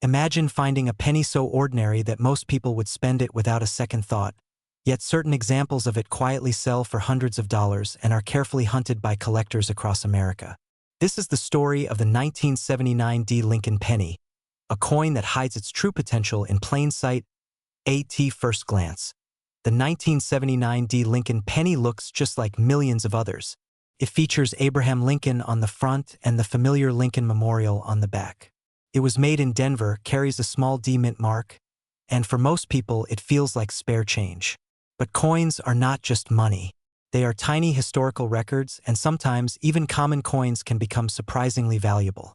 Imagine finding a penny so ordinary that most people would spend it without a second thought, yet certain examples of it quietly sell for hundreds of dollars and are carefully hunted by collectors across America. This is the story of the 1979 D. Lincoln penny, a coin that hides its true potential in plain sight at first glance. The 1979 D. Lincoln penny looks just like millions of others. It features Abraham Lincoln on the front and the familiar Lincoln Memorial on the back. It was made in Denver, carries a small D mint mark, and for most people it feels like spare change. But coins are not just money. They are tiny historical records, and sometimes even common coins can become surprisingly valuable.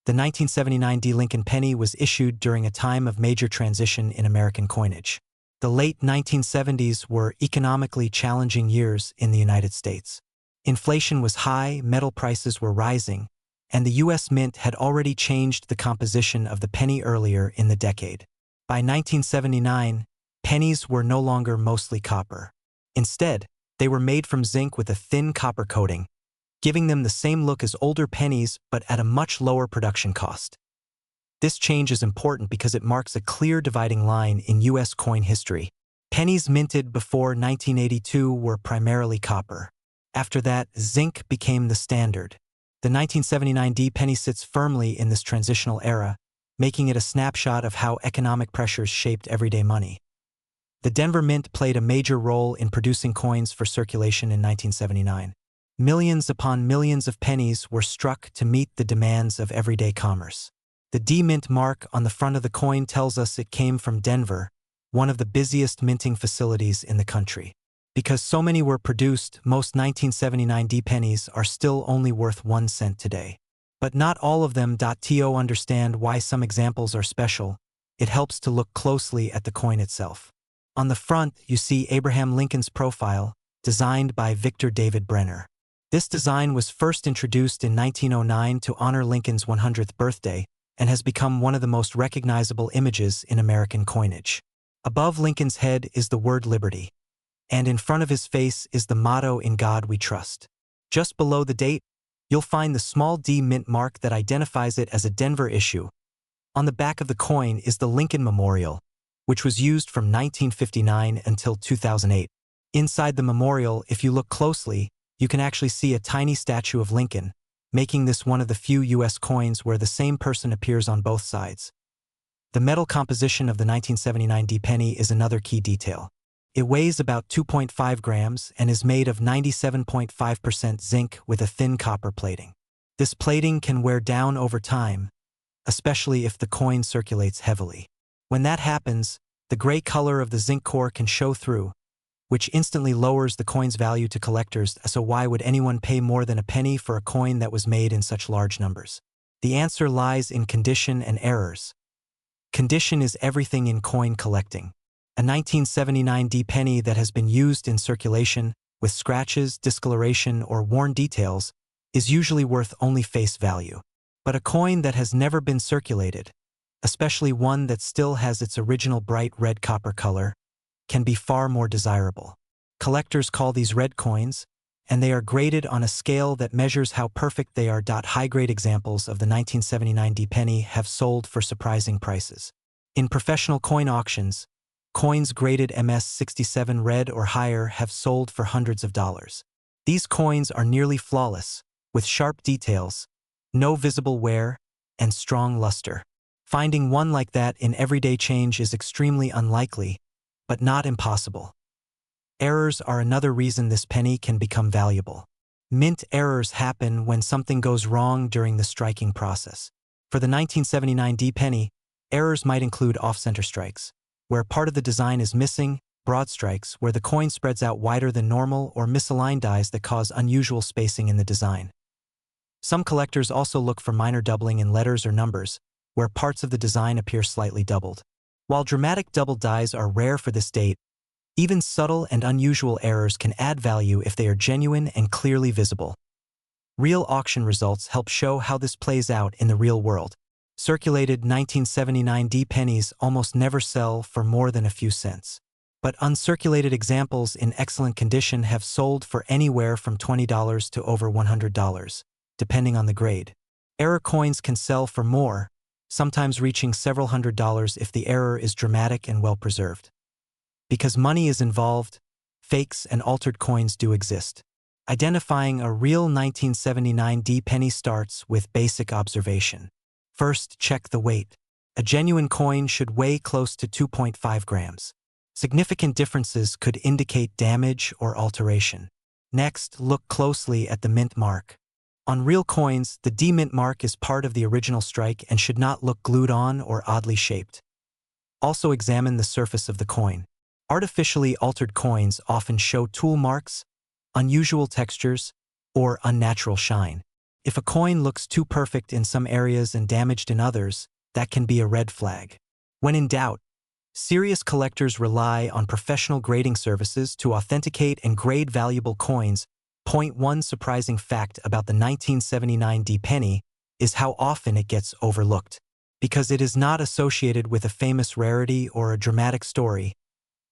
The 1979 D. Lincoln penny was issued during a time of major transition in American coinage. The late 1970s were economically challenging years in the United States. Inflation was high, metal prices were rising, and the U.S. Mint had already changed the composition of the penny earlier in the decade. By 1979, pennies were no longer mostly copper. Instead, they were made from zinc with a thin copper coating, giving them the same look as older pennies but at a much lower production cost. This change is important because it marks a clear dividing line in U.S. coin history. Pennies minted before 1982 were primarily copper. After that, zinc became the standard. The 1979 D penny sits firmly in this transitional era, making it a snapshot of how economic pressures shaped everyday money. The Denver Mint played a major role in producing coins for circulation in 1979. Millions upon millions of pennies were struck to meet the demands of everyday commerce. The D Mint mark on the front of the coin tells us it came from Denver, one of the busiest minting facilities in the country. Because so many were produced, most 1979 D pennies are still only worth 1 cent today. But not all of them. To understand why some examples are special, it helps to look closely at the coin itself. On the front, you see Abraham Lincoln's profile, designed by Victor David Brenner. This design was first introduced in 1909 to honor Lincoln's 100th birthday and has become one of the most recognizable images in American coinage. Above Lincoln's head is the word liberty, and in front of his face is the motto "In God We Trust." Just below the date, you'll find the small D mint mark that identifies it as a Denver issue. On the back of the coin is the Lincoln Memorial, which was used from 1959 until 2008. Inside the memorial, if you look closely, you can actually see a tiny statue of Lincoln, making this one of the few U.S. coins where the same person appears on both sides. The metal composition of the 1979 D penny is another key detail. It weighs about 2.5 grams and is made of 97.5% zinc with a thin copper plating. This plating can wear down over time, especially if the coin circulates heavily. When that happens, the gray color of the zinc core can show through, which instantly lowers the coin's value to collectors. So why would anyone pay more than a penny for a coin that was made in such large numbers? The answer lies in condition and errors. Condition is everything in coin collecting. A 1979 D penny that has been used in circulation, with scratches, discoloration, or worn details, is usually worth only face value. But a coin that has never been circulated, especially one that still has its original bright red copper color, can be far more desirable. Collectors call these red coins, and they are graded on a scale that measures how perfect they are. High-grade examples of the 1979 D penny have sold for surprising prices. In professional coin auctions, coins graded MS67 red or higher have sold for hundreds of dollars. These coins are nearly flawless, with sharp details, no visible wear, and strong luster. Finding one like that in everyday change is extremely unlikely, but not impossible. Errors are another reason this penny can become valuable. Mint errors happen when something goes wrong during the striking process. For the 1979 D penny, errors might include off-center strikes, where part of the design is missing, broad strikes, where the coin spreads out wider than normal, or misaligned dies that cause unusual spacing in the design. Some collectors also look for minor doubling in letters or numbers, where parts of the design appear slightly doubled. While dramatic double dies are rare for this date, even subtle and unusual errors can add value if they are genuine and clearly visible. Real auction results help show how this plays out in the real world. Circulated 1979 D pennies almost never sell for more than a few cents. But uncirculated examples in excellent condition have sold for anywhere from $20 to over $100, depending on the grade. Error coins can sell for more, sometimes reaching several $100s if the error is dramatic and well preserved. Because money is involved, fakes and altered coins do exist. Identifying a real 1979 penny starts with basic observation. First, check the weight. A genuine coin should weigh close to 2.5 grams. Significant differences could indicate damage or alteration. Next, look closely at the mint mark. On real coins, the D-mint mark is part of the original strike and should not look glued on or oddly shaped. Also examine the surface of the coin. Artificially altered coins often show tool marks, unusual textures, or unnatural shine. If a coin looks too perfect in some areas and damaged in others, that can be a red flag. When in doubt, serious collectors rely on professional grading services to authenticate and grade valuable coins. Point one surprising fact about the 1979 penny is how often it gets overlooked. Because it is not associated with a famous rarity or a dramatic story,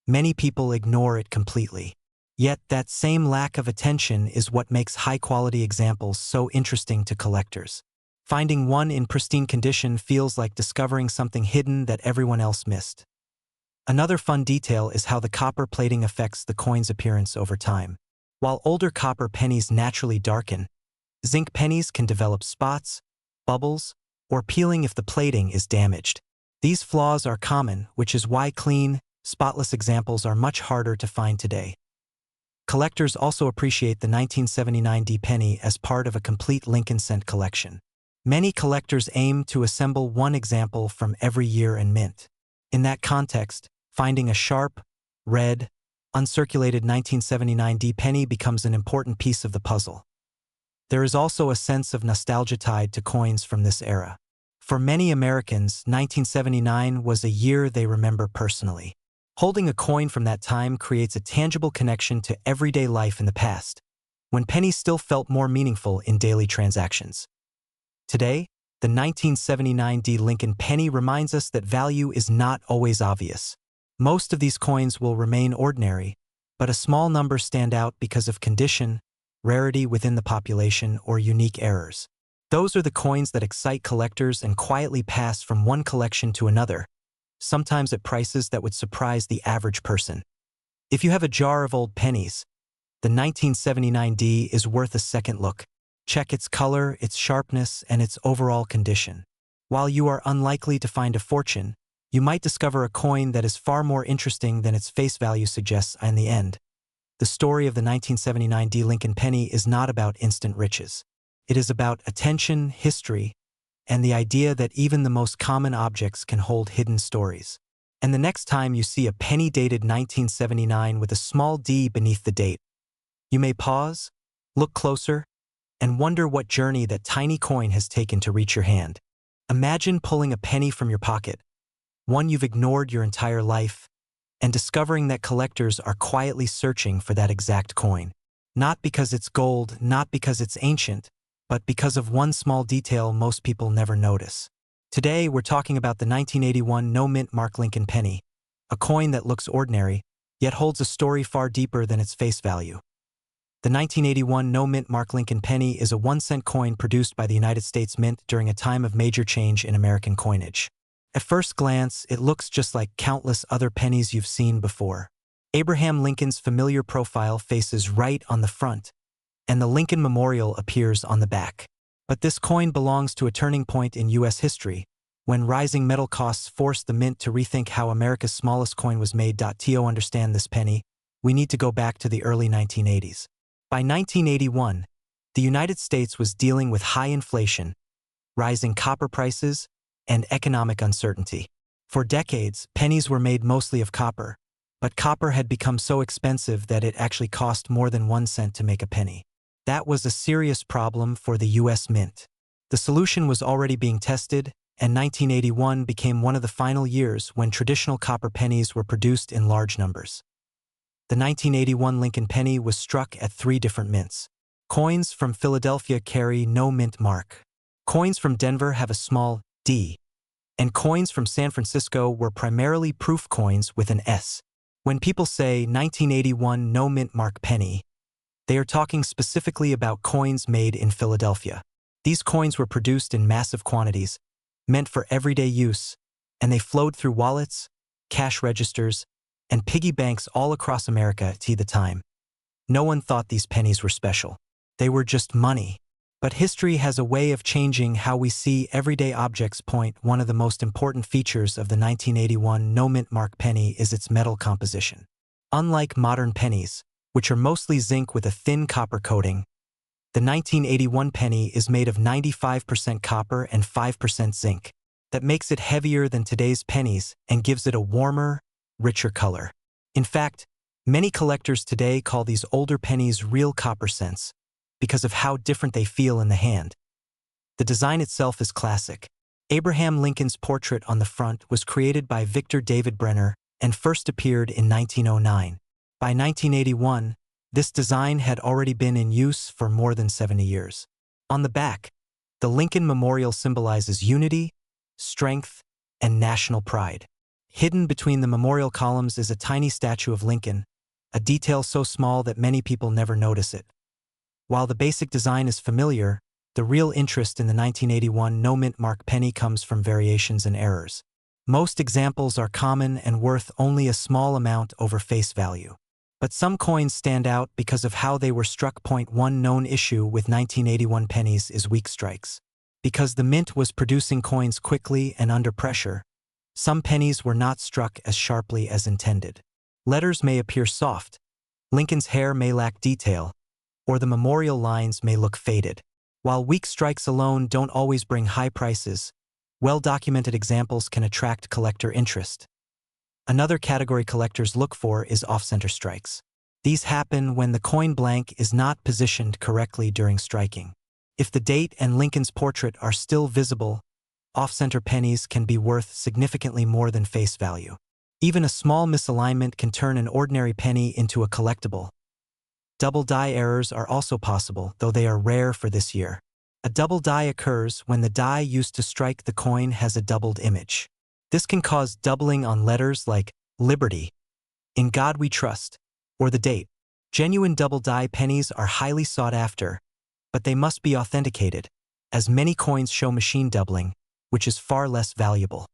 many people ignore it completely. Yet that same lack of attention is what makes high-quality examples so interesting to collectors. Finding one in pristine condition feels like discovering something hidden that everyone else missed. Another fun detail is how the copper plating affects the coin's appearance over time. While older copper pennies naturally darken, zinc pennies can develop spots, bubbles, or peeling if the plating is damaged. These flaws are common, which is why clean, spotless examples are much harder to find today. Collectors also appreciate the 1979 penny as part of a complete Lincoln cent collection. Many collectors aim to assemble one example from every year and mint. In that context, finding a sharp, red, uncirculated 1979 penny becomes an important piece of the puzzle. There is also a sense of nostalgia tied to coins from this era. For many Americans, 1979 was a year they remember personally. Holding a coin from that time creates a tangible connection to everyday life in the past, when pennies still felt more meaningful in daily transactions. Today, the 1979 Lincoln penny reminds us that value is not always obvious. Most of these coins will remain ordinary, but a small number stand out because of condition, rarity within the population, or unique errors. Those are the coins that excite collectors and quietly pass from one collection to another, sometimes at prices that would surprise the average person. If you have a jar of old pennies, the 1979 is worth a second look. Check its color, its sharpness, and its overall condition. While you are unlikely to find a fortune, you might discover a coin that is far more interesting than its face value suggests. In the end, the story of the 1979 Lincoln penny is not about instant riches. It is about attention, history, and the idea that even the most common objects can hold hidden stories. And the next time you see a penny dated 1979 with a small d beneath the date, you may pause, look closer, and wonder what journey that tiny coin has taken to reach your hand. Imagine pulling a penny from your pocket, one you've ignored your entire life, and discovering that collectors are quietly searching for that exact coin. Not because it's gold, not because it's ancient, but because of one small detail most people never notice. Today, we're talking about the 1981 no-mint mark Lincoln penny, a coin that looks ordinary, yet holds a story far deeper than its face value. The 1981 no-mint mark Lincoln penny is a 1-cent coin produced by the United States Mint during a time of major change in American coinage. At first glance, it looks just like countless other pennies you've seen before. Abraham Lincoln's familiar profile faces right on the front, and the Lincoln Memorial appears on the back. But this coin belongs to a turning point in U.S. history, when rising metal costs forced the mint to rethink how America's smallest coin was made. To understand this penny, we need to go back to the early 1980s. By 1981, the United States was dealing with high inflation, rising copper prices, and economic uncertainty. For decades, pennies were made mostly of copper, but copper had become so expensive that it actually cost more than 1 cent to make a penny. That was a serious problem for the U.S. Mint. The solution was already being tested, and 1981 became one of the final years when traditional copper pennies were produced in large numbers. The 1981 Lincoln penny was struck at 3 different mints. Coins from Philadelphia carry no mint mark. Coins from Denver have a small D, and coins from San Francisco were primarily proof coins with an S. When people say 1981 no mint mark penny, they are talking specifically about coins made in Philadelphia. These coins were produced in massive quantities, meant for everyday use, and they flowed through wallets, cash registers, and piggy banks all across America at the time. No one thought these pennies were special. They were just money. But history has a way of changing how we see everyday objects. One of the most important features of the 1981 no-mint mark penny is its metal composition. Unlike modern pennies, which are mostly zinc with a thin copper coating, the 1981 penny is made of 95% copper and 5% zinc. That makes it heavier than today's pennies and gives it a warmer, richer color. In fact, many collectors today call these older pennies real copper cents because of how different they feel in the hand. The design itself is classic. Abraham Lincoln's portrait on the front was created by Victor David Brenner and first appeared in 1909. By 1981, this design had already been in use for more than 70 years. On the back, the Lincoln Memorial symbolizes unity, strength, and national pride. Hidden between the memorial columns is a tiny statue of Lincoln, a detail so small that many people never notice it. While the basic design is familiar, the real interest in the 1981 no-mint mark penny comes from variations and errors. Most examples are common and worth only a small amount over face value. But some coins stand out because of how they were struck. One known issue with 1981 pennies is weak strikes. Because the mint was producing coins quickly and under pressure, some pennies were not struck as sharply as intended. Letters may appear soft, Lincoln's hair may lack detail, or the memorial lines may look faded. While weak strikes alone don't always bring high prices, well-documented examples can attract collector interest. Another category collectors look for is off-center strikes. These happen when the coin blank is not positioned correctly during striking. If the date and Lincoln's portrait are still visible, off-center pennies can be worth significantly more than face value. Even a small misalignment can turn an ordinary penny into a collectible. Double die errors are also possible, though they are rare for this year. A double die occurs when the die used to strike the coin has a doubled image. This can cause doubling on letters like Liberty, In God We Trust, or the date. Genuine double die pennies are highly sought after, but they must be authenticated, as many coins show machine doubling, which is far less valuable.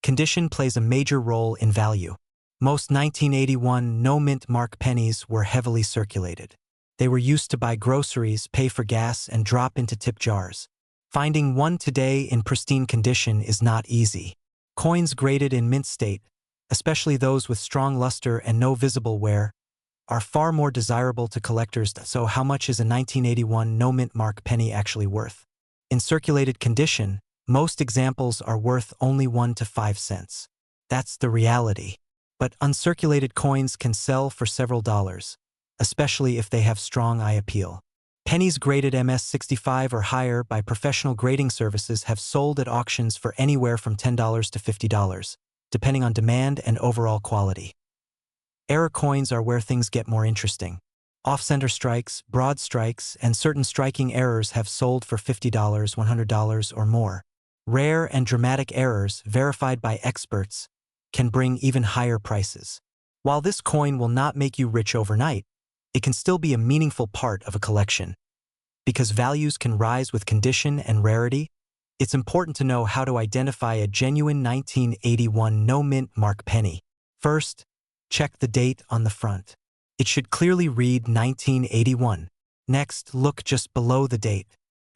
Condition plays a major role in value. Most 1981 no-mint mark pennies were heavily circulated. They were used to buy groceries, pay for gas, and drop into tip jars. Finding one today in pristine condition is not easy. Coins graded in mint state, especially those with strong luster and no visible wear, are far more desirable to collectors. So how much is a 1981 no-mint mark penny actually worth? In circulated condition, most examples are worth only 1 to 5 cents. That's the reality. But uncirculated coins can sell for several dollars, especially if they have strong eye appeal. Pennies graded MS-65 or higher by professional grading services have sold at auctions for anywhere from $10 to $50, depending on demand and overall quality. Error coins are where things get more interesting. Off-center strikes, broad strikes, and certain striking errors have sold for $50, $100, or more. Rare and dramatic errors, verified by experts, can bring even higher prices. While this coin will not make you rich overnight, it can still be a meaningful part of a collection. Because values can rise with condition and rarity, it's important to know how to identify a genuine 1981 no-mint mark penny. First, check the date on the front. It should clearly read 1981. Next, look just below the date.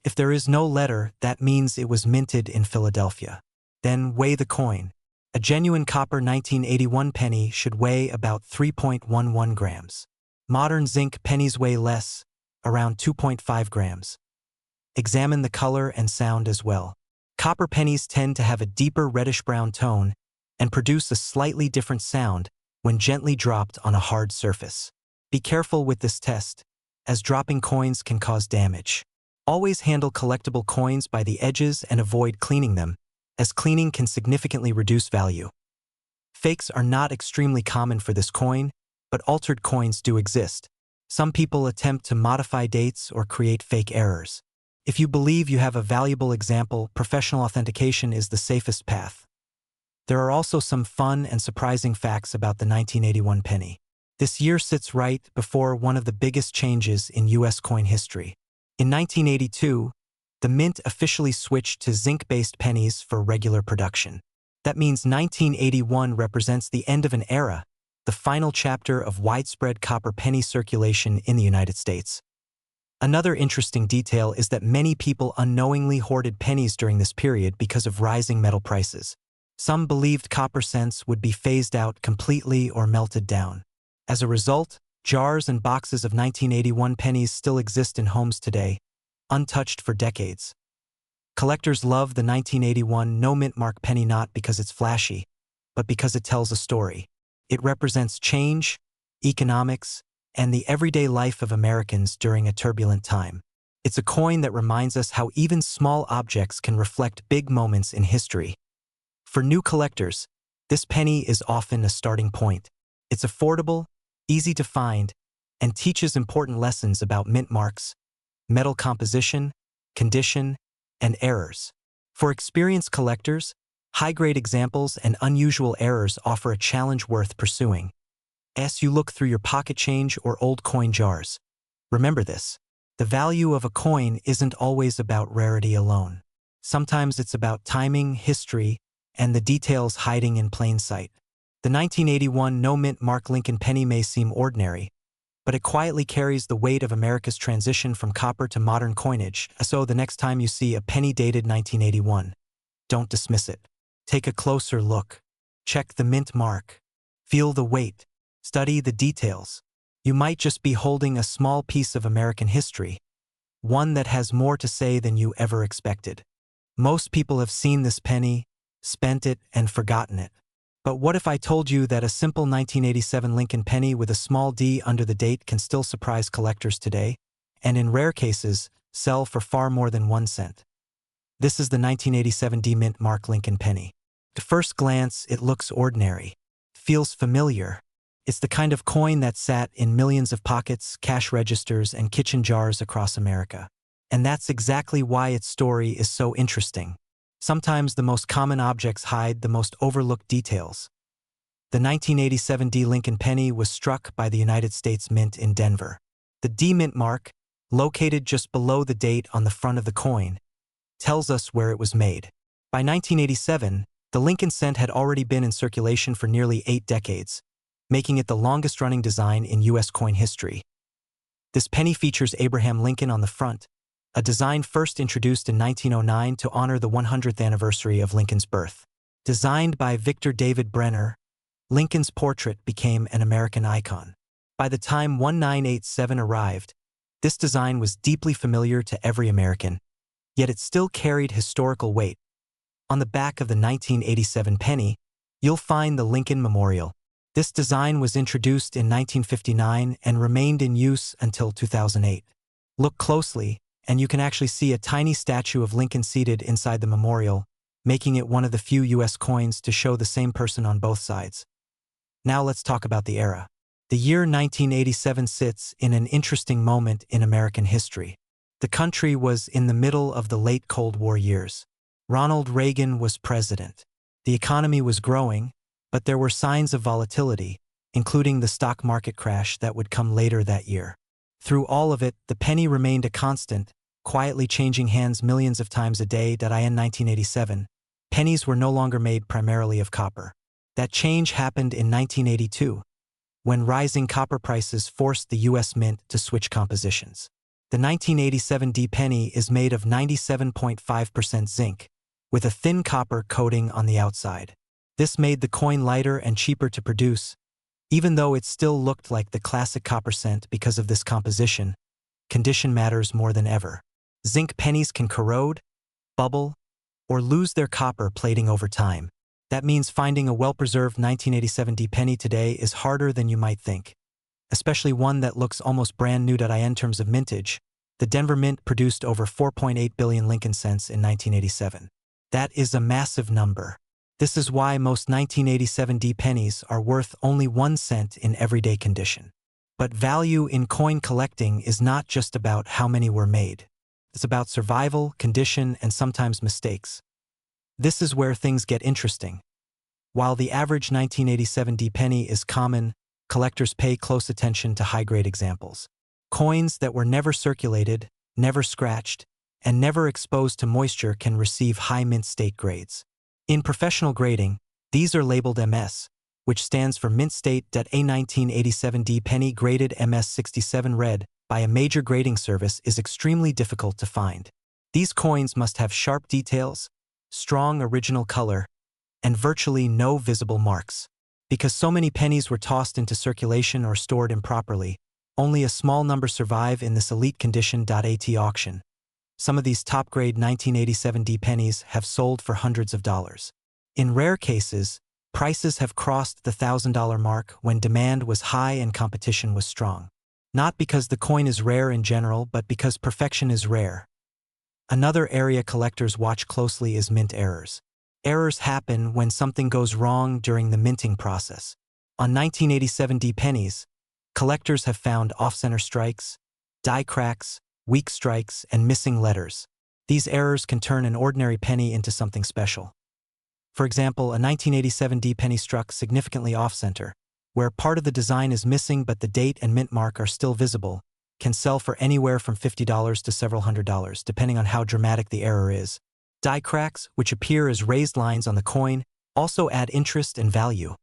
If there is no letter, that means it was minted in Philadelphia. Then weigh the coin. A genuine copper 1981 penny should weigh about 3.11 grams. Modern zinc pennies weigh less, around 2.5 grams. Examine the color and sound as well. Copper pennies tend to have a deeper reddish-brown tone and produce a slightly different sound when gently dropped on a hard surface. Be careful with this test, as dropping coins can cause damage. Always handle collectible coins by the edges and avoid cleaning them, as cleaning can significantly reduce value. Fakes are not extremely common for this coin, but altered coins do exist. Some people attempt to modify dates or create fake errors. If you believe you have a valuable example, professional authentication is the safest path. There are also some fun and surprising facts about the 1981 penny. This year sits right before one of the biggest changes in U.S. coin history. In 1982, the mint officially switched to zinc-based pennies for regular production. That means 1981 represents the end of an era, the final chapter of widespread copper penny circulation in the United States. Another interesting detail is that many people unknowingly hoarded pennies during this period because of rising metal prices. Some believed copper cents would be phased out completely or melted down. As a result, jars and boxes of 1981 pennies still exist in homes today, untouched for decades. Collectors love the 1981 no-mint mark penny not because it's flashy, but because it tells a story. It represents change, economics, and the everyday life of Americans during a turbulent time. It's a coin that reminds us how even small objects can reflect big moments in history. For new collectors, this penny is often a starting point. It's affordable, easy to find, and teaches important lessons about mint marks, metal composition, condition, and errors. For experienced collectors, high-grade examples and unusual errors offer a challenge worth pursuing. As you look through your pocket change or old coin jars, remember this: the value of a coin isn't always about rarity alone. Sometimes it's about timing, history, and the details hiding in plain sight. The 1981 no-mint mark Lincoln penny may seem ordinary, but it quietly carries the weight of America's transition from copper to modern coinage. So the next time you see a penny dated 1981, don't dismiss it. Take a closer look. Check the mint mark. Feel the weight. Study the details. You might just be holding a small piece of American history, one that has more to say than you ever expected. Most people have seen this penny, spent it, and forgotten it. But what if I told you that a simple 1987 Lincoln penny with a small d under the date can still surprise collectors today, and in rare cases, sell for far more than 1 cent? This is the 1987 D mint mark Lincoln penny. At first glance, it looks ordinary. Feels familiar. It's the kind of coin that sat in millions of pockets, cash registers, and kitchen jars across America. And that's exactly why its story is so interesting. Sometimes the most common objects hide the most overlooked details. The 1987 D Lincoln penny was struck by the United States Mint in Denver. The D mint mark, located just below the date on the front of the coin, tells us where it was made. By 1987, the Lincoln cent had already been in circulation for nearly 8 decades, making it the longest-running design in U.S. coin history. This penny features Abraham Lincoln on the front, a design first introduced in 1909 to honor the 100th anniversary of Lincoln's birth. Designed by Victor David Brenner, Lincoln's portrait became an American icon. By the time 1987 arrived, this design was deeply familiar to every American, yet it still carried historical weight. On the back of the 1987 penny, you'll find the Lincoln Memorial. This design was introduced in 1959 and remained in use until 2008. Look closely, and you can actually see a tiny statue of Lincoln seated inside the memorial, making it one of the few U.S. coins to show the same person on both sides. Now let's talk about the era. The year 1987 sits in an interesting moment in American history. The country was in the middle of the late Cold War years. Ronald Reagan was president. The economy was growing, but there were signs of volatility, including the stock market crash that would come later that year. Through all of it, the penny remained a constant, quietly changing hands millions of times a day. In 1987, pennies were no longer made primarily of copper. That change happened in 1982, when rising copper prices forced the U.S. Mint to switch compositions. The 1987 D penny is made of 97.5% zinc, with a thin copper coating on the outside. This made the coin lighter and cheaper to produce. Even though it still looked like the classic copper cent because of this composition, condition matters more than ever. Zinc pennies can corrode, bubble, or lose their copper plating over time. That means finding a well-preserved 1987 D penny today is harder than you might think, especially one that looks almost brand new. In terms of mintage, the Denver Mint produced over 4.8 billion Lincoln cents in 1987. That is a massive number. This is why most 1987 D pennies are worth only 1 cent in everyday condition. But value in coin collecting is not just about how many were made. It's about survival, condition, and sometimes mistakes. This is where things get interesting. While the average 1987 D penny is common, collectors pay close attention to high-grade examples. Coins that were never circulated, never scratched, and never exposed to moisture can receive high mint state grades. In professional grading, these are labeled MS, which stands for Mint State. A 1987D penny graded MS67 red by a major grading service is extremely difficult to find. These coins must have sharp details, strong original color, and virtually no visible marks. Because so many pennies were tossed into circulation or stored improperly, only a small number survive in this elite condition. At auction, some of these top-grade 1987D pennies have sold for hundreds of dollars. In rare cases, prices have crossed the $1,000 mark when demand was high and competition was strong. Not because the coin is rare in general, but because perfection is rare. Another area collectors watch closely is mint errors. Errors happen when something goes wrong during the minting process. On 1987D pennies, collectors have found off-center strikes, die cracks, weak strikes, and missing letters. These errors can turn an ordinary penny into something special. For example, a 1987D penny struck significantly off-center, where part of the design is missing but the date and mint mark are still visible, can sell for anywhere from $50 to several $100s, depending on how dramatic the error is. Die cracks, which appear as raised lines on the coin, also add interest and value.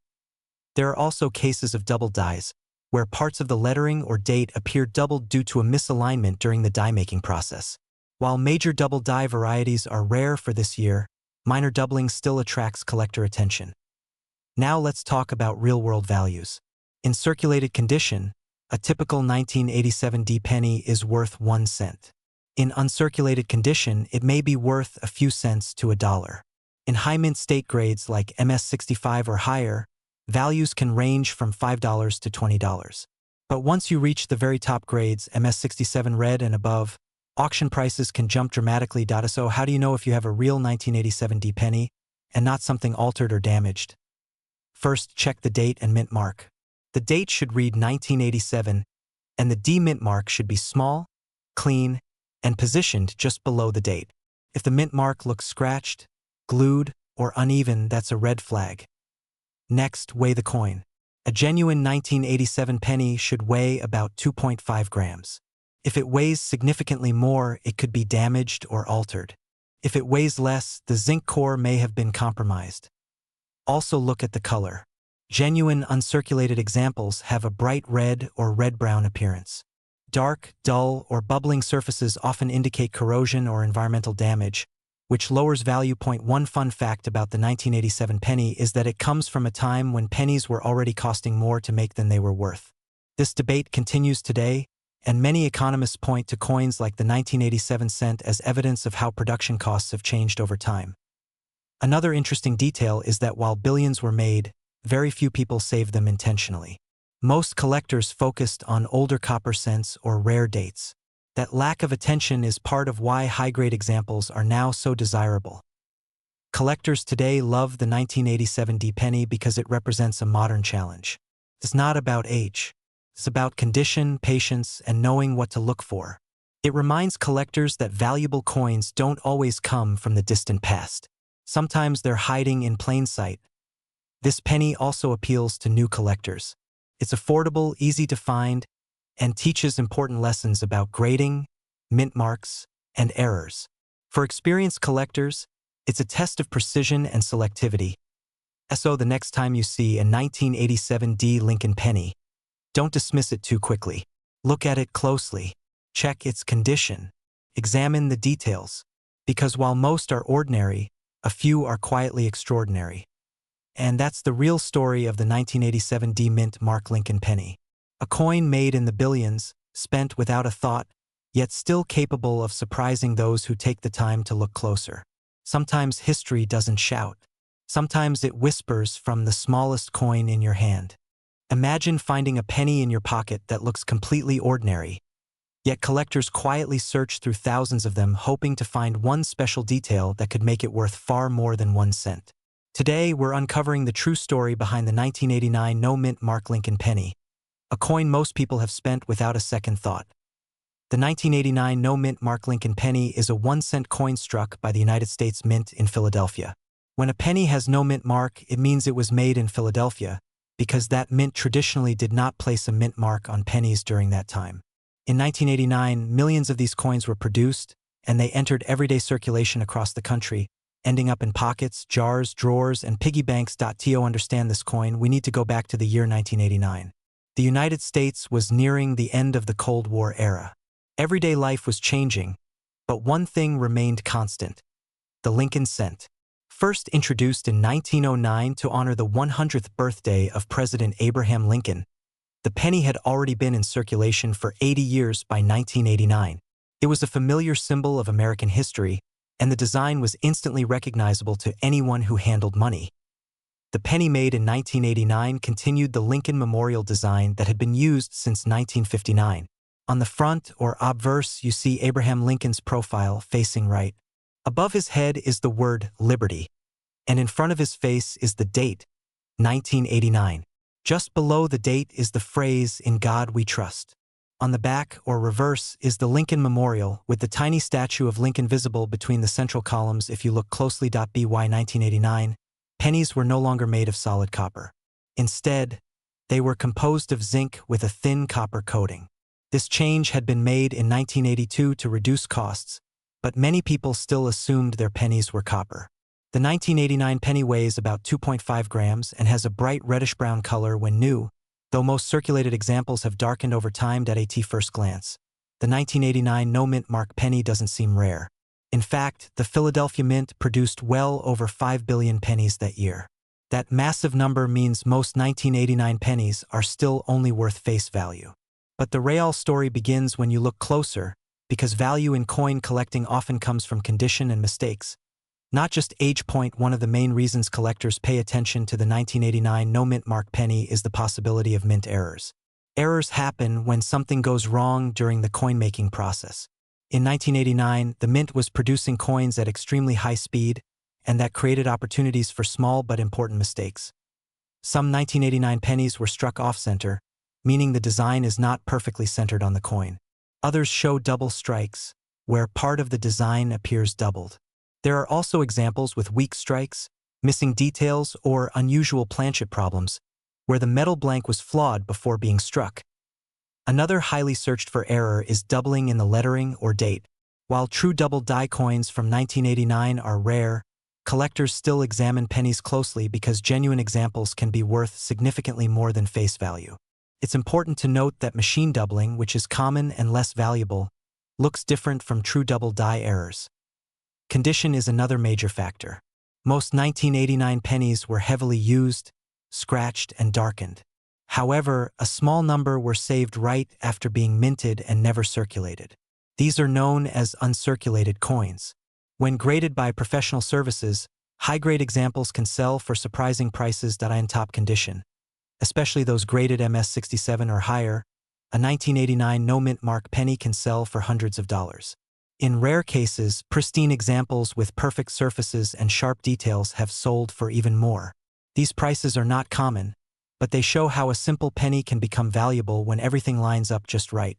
There are also cases of double dies, where parts of the lettering or date appear doubled due to a misalignment during the die-making process. While major double die varieties are rare for this year, minor doubling still attracts collector attention. Now let's talk about real-world values. In circulated condition, a typical 1987D penny is worth 1 cent. In uncirculated condition, it may be worth a few cents to $1. In high mint state grades like MS65 or higher, values can range from $5 to $20. But once you reach the very top grades, MS67 red and above, auction prices can jump dramatically. So how do you know if you have a real 1987D penny and not something altered or damaged? First, check the date and mint mark. The date should read 1987, and the D mint mark should be small, clean, and positioned just below the date. If the mint mark looks scratched, glued, or uneven, that's a red flag. Next, weigh the coin. A genuine 1987 penny should weigh about 2.5 grams. If it weighs significantly more, it could be damaged or altered. If it weighs less, the zinc core may have been compromised. Also look at the color. Genuine uncirculated examples have a bright red or red-brown appearance. Dark, dull, or bubbling surfaces often indicate corrosion or environmental damage, which lowers value. One fun fact about the 1987 penny is that it comes from a time when pennies were already costing more to make than they were worth. This debate continues today, and many economists point to coins like the 1987 cent as evidence of how production costs have changed over time. Another interesting detail is that while billions were made, very few people saved them intentionally. Most collectors focused on older copper cents or rare dates. That lack of attention is part of why high-grade examples are now so desirable. Collectors today love the 1987D penny because it represents a modern challenge. It's not about age. It's about condition, patience, and knowing what to look for. It reminds collectors that valuable coins don't always come from the distant past. Sometimes they're hiding in plain sight. This penny also appeals to new collectors. It's affordable, easy to find, and teaches important lessons about grading, mint marks, and errors. For experienced collectors, it's a test of precision and selectivity. So the next time you see a 1987D Lincoln penny, don't dismiss it too quickly. Look at it closely. Check its condition. Examine the details. Because while most are ordinary, a few are quietly extraordinary. And that's the real story of the 1987D Mint Mark Lincoln penny. A coin made in the billions, spent without a thought, yet still capable of surprising those who take the time to look closer. Sometimes history doesn't shout. Sometimes it whispers from the smallest coin in your hand. Imagine finding a penny in your pocket that looks completely ordinary, yet collectors quietly search through thousands of them hoping to find one special detail that could make it worth far more than 1 cent. Today, we're uncovering the true story behind the 1989 No Mint Mark Lincoln penny, a coin most people have spent without a second thought. The 1989 No Mint Mark Lincoln penny is a 1-cent coin struck by the United States Mint in Philadelphia. When a penny has no mint mark, it means it was made in Philadelphia, because that mint traditionally did not place a mint mark on pennies during that time. In 1989, millions of these coins were produced, and they entered everyday circulation across the country, ending up in pockets, jars, drawers, and piggy banks. To understand this coin, we need to go back to the year 1989. The United States was nearing the end of the Cold War era. Everyday life was changing, but one thing remained constant: the Lincoln cent. First introduced in 1909 to honor the 100th birthday of President Abraham Lincoln, the penny had already been in circulation for 80 years by 1989. It was a familiar symbol of American history, and the design was instantly recognizable to anyone who handled money. The penny made in 1989 continued the Lincoln Memorial design that had been used since 1959. On the front, or obverse, you see Abraham Lincoln's profile facing right. Above his head is the word Liberty, and in front of his face is the date, 1989. Just below the date is the phrase, "In God We Trust." On the back, or reverse, is the Lincoln Memorial, with the tiny statue of Lincoln visible between the central columns if you look closely. By 1989, pennies were no longer made of solid copper. Instead, they were composed of zinc with a thin copper coating. This change had been made in 1982 to reduce costs, but many people still assumed their pennies were copper. The 1989 penny weighs about 2.5 grams and has a bright reddish-brown color when new, though most circulated examples have darkened over time. At first glance, the 1989 no-mint mark penny doesn't seem rare. In fact, the Philadelphia Mint produced well over 5 billion pennies that year. That massive number means most 1989 pennies are still only worth face value. But the real story begins when you look closer, because value in coin collecting often comes from condition and mistakes, not just age. One of the main reasons collectors pay attention to the 1989 no-mint mark penny is the possibility of mint errors. Errors happen when something goes wrong during the coin-making process. In 1989, the mint was producing coins at extremely high speed, and that created opportunities for small but important mistakes. Some 1989 pennies were struck off-center, meaning the design is not perfectly centered on the coin. Others show double strikes, where part of the design appears doubled. There are also examples with weak strikes, missing details, or unusual planchet problems, where the metal blank was flawed before being struck. Another highly searched for error is doubling in the lettering or date. While true double die coins from 1989 are rare, collectors still examine pennies closely because genuine examples can be worth significantly more than face value. It's important to note that machine doubling, which is common and less valuable, looks different from true double die errors. Condition is another major factor. Most 1989 pennies were heavily used, scratched, and darkened. However, a small number were saved right after being minted and never circulated. These are known as uncirculated coins. When graded by professional services, high-grade examples can sell for surprising prices. In top condition, especially those graded MS-67 or higher, a 1989 no-mint mark penny can sell for hundreds of dollars. In rare cases, pristine examples with perfect surfaces and sharp details have sold for even more. These prices are not common, but they show how a simple penny can become valuable when everything lines up just right.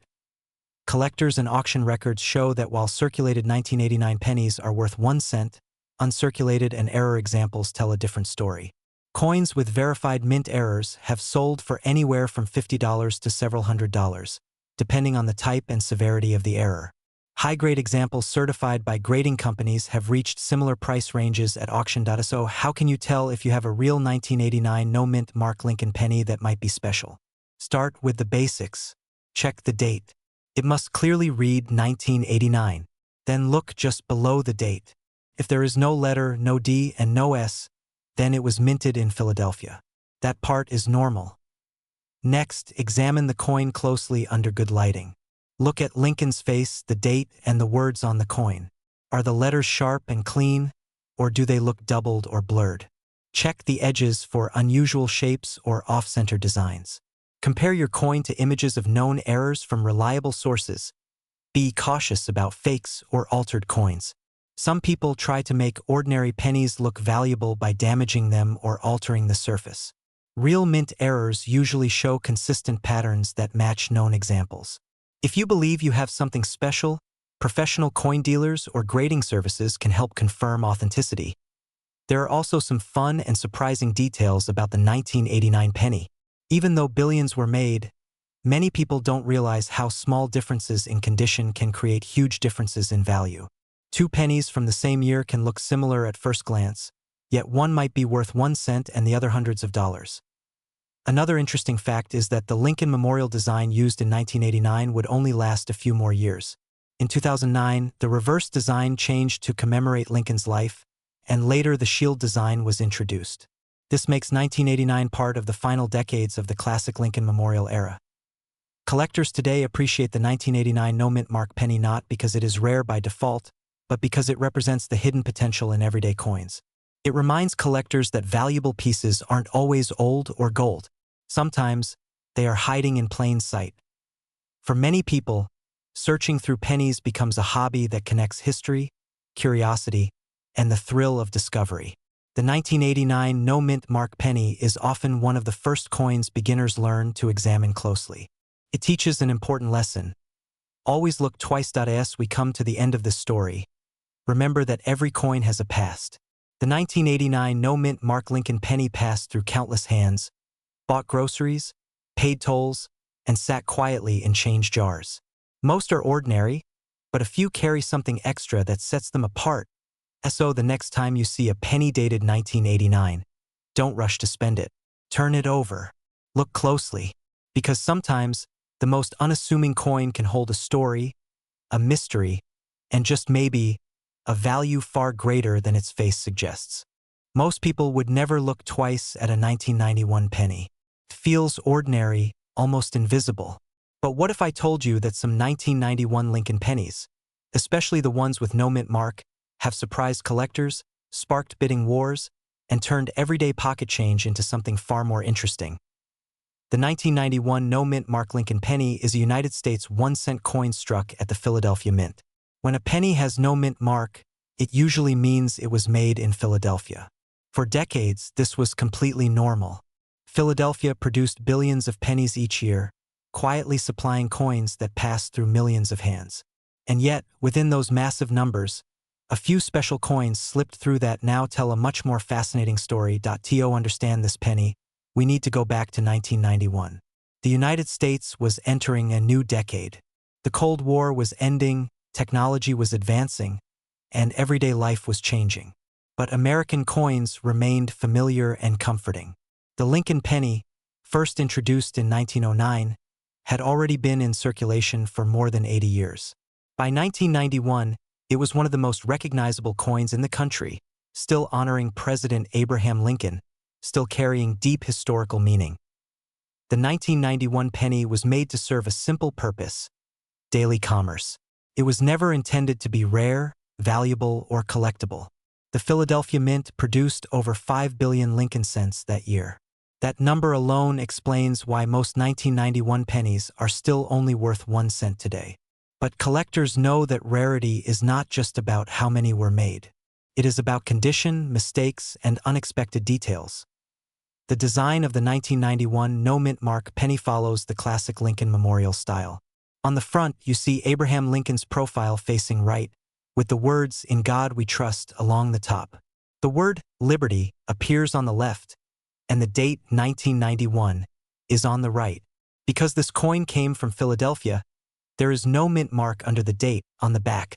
Collectors and auction records show that while circulated 1989 pennies are worth 1 cent, uncirculated and error examples tell a different story. Coins with verified mint errors have sold for anywhere from $50 to several $100s, depending on the type and severity of the error. High-grade examples certified by grading companies have reached similar price ranges at auction. So how can you tell if you have a real 1989 no-mint mark Lincoln penny that might be special? Start with the basics. Check the date. It must clearly read 1989. Then look just below the date. If there is no letter, no D, and no S, then it was minted in Philadelphia. That part is normal. Next, examine the coin closely under good lighting. Look at Lincoln's face, the date, and the words on the coin. Are the letters sharp and clean, or do they look doubled or blurred? Check the edges for unusual shapes or off-center designs. Compare your coin to images of known errors from reliable sources. Be cautious about fakes or altered coins. Some people try to make ordinary pennies look valuable by damaging them or altering the surface. Real mint errors usually show consistent patterns that match known examples. If you believe you have something special, professional coin dealers or grading services can help confirm authenticity. There are also some fun and surprising details about the 1989 penny. Even though billions were made, many people don't realize how small differences in condition can create huge differences in value. Two pennies from the same year can look similar at first glance, yet one might be worth 1 cent and the other hundreds of dollars. Another interesting fact is that the Lincoln Memorial design used in 1989 would only last a few more years. In 2009, the reverse design changed to commemorate Lincoln's life, and later the shield design was introduced. This makes 1989 part of the final decades of the classic Lincoln Memorial era. Collectors today appreciate the 1989 no-mint mark penny not because it is rare by default, but because it represents the hidden potential in everyday coins. It reminds collectors that valuable pieces aren't always old or gold. Sometimes, they are hiding in plain sight. For many people, searching through pennies becomes a hobby that connects history, curiosity, and the thrill of discovery. The 1989 no-mint mark penny is often one of the first coins beginners learn to examine closely. It teaches an important lesson. Always look twice. As we come to the end of this story, remember that every coin has a past. The 1989 no-mint mark Lincoln penny passed through countless hands, bought groceries, paid tolls, and sat quietly in change jars. Most are ordinary, but a few carry something extra that sets them apart. So the next time you see a penny dated 1989, don't rush to spend it. Turn it over. Look closely, because sometimes the most unassuming coin can hold a story, a mystery, and just maybe a value far greater than its face suggests. Most people would never look twice at a 1991 penny. It feels ordinary, almost invisible. But what if I told you that some 1991 Lincoln pennies, especially the ones with no mint mark, have surprised collectors, sparked bidding wars, and turned everyday pocket change into something far more interesting? The 1991 no-mint mark Lincoln penny is a United States 1-cent coin struck at the Philadelphia Mint. When a penny has no mint mark, it usually means it was made in Philadelphia. For decades, this was completely normal. Philadelphia produced billions of pennies each year, quietly supplying coins that passed through millions of hands. And yet, within those massive numbers, a few special coins slipped through that now tell a much more fascinating story. To understand this penny, we need to go back to 1991. The United States was entering a new decade. The Cold War was ending, technology was advancing, and everyday life was changing. But American coins remained familiar and comforting. The Lincoln penny, first introduced in 1909, had already been in circulation for more than 80 years. By 1991, it was one of the most recognizable coins in the country, still honoring President Abraham Lincoln, still carrying deep historical meaning. The 1991 penny was made to serve a simple purpose: daily commerce. It was never intended to be rare, valuable, or collectible. The Philadelphia Mint produced over 5 billion Lincoln cents that year. That number alone explains why most 1991 pennies are still only worth 1 cent today. But collectors know that rarity is not just about how many were made. It is about condition, mistakes, and unexpected details. The design of the 1991 no-mint mark penny follows the classic Lincoln Memorial style. On the front, you see Abraham Lincoln's profile facing right, with the words "In God We Trust" along the top. The word "Liberty" appears on the left, and the date 1991 is on the right. Because this coin came from Philadelphia, there is no mint mark under the date on the back.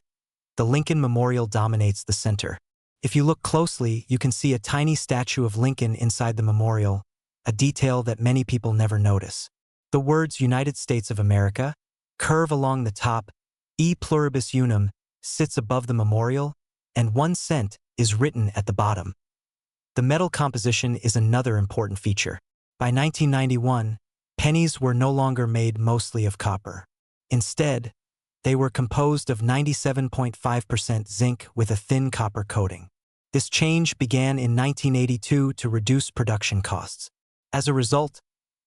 The Lincoln Memorial dominates the center. If you look closely, you can see a tiny statue of Lincoln inside the memorial, a detail that many people never notice. The words "United States of America" curve along the top, "E pluribus unum" sits above the memorial, and 1 cent is written at the bottom. The metal composition is another important feature. By 1991, pennies were no longer made mostly of copper. Instead, they were composed of 97.5% zinc with a thin copper coating. This change began in 1982 to reduce production costs. As a result,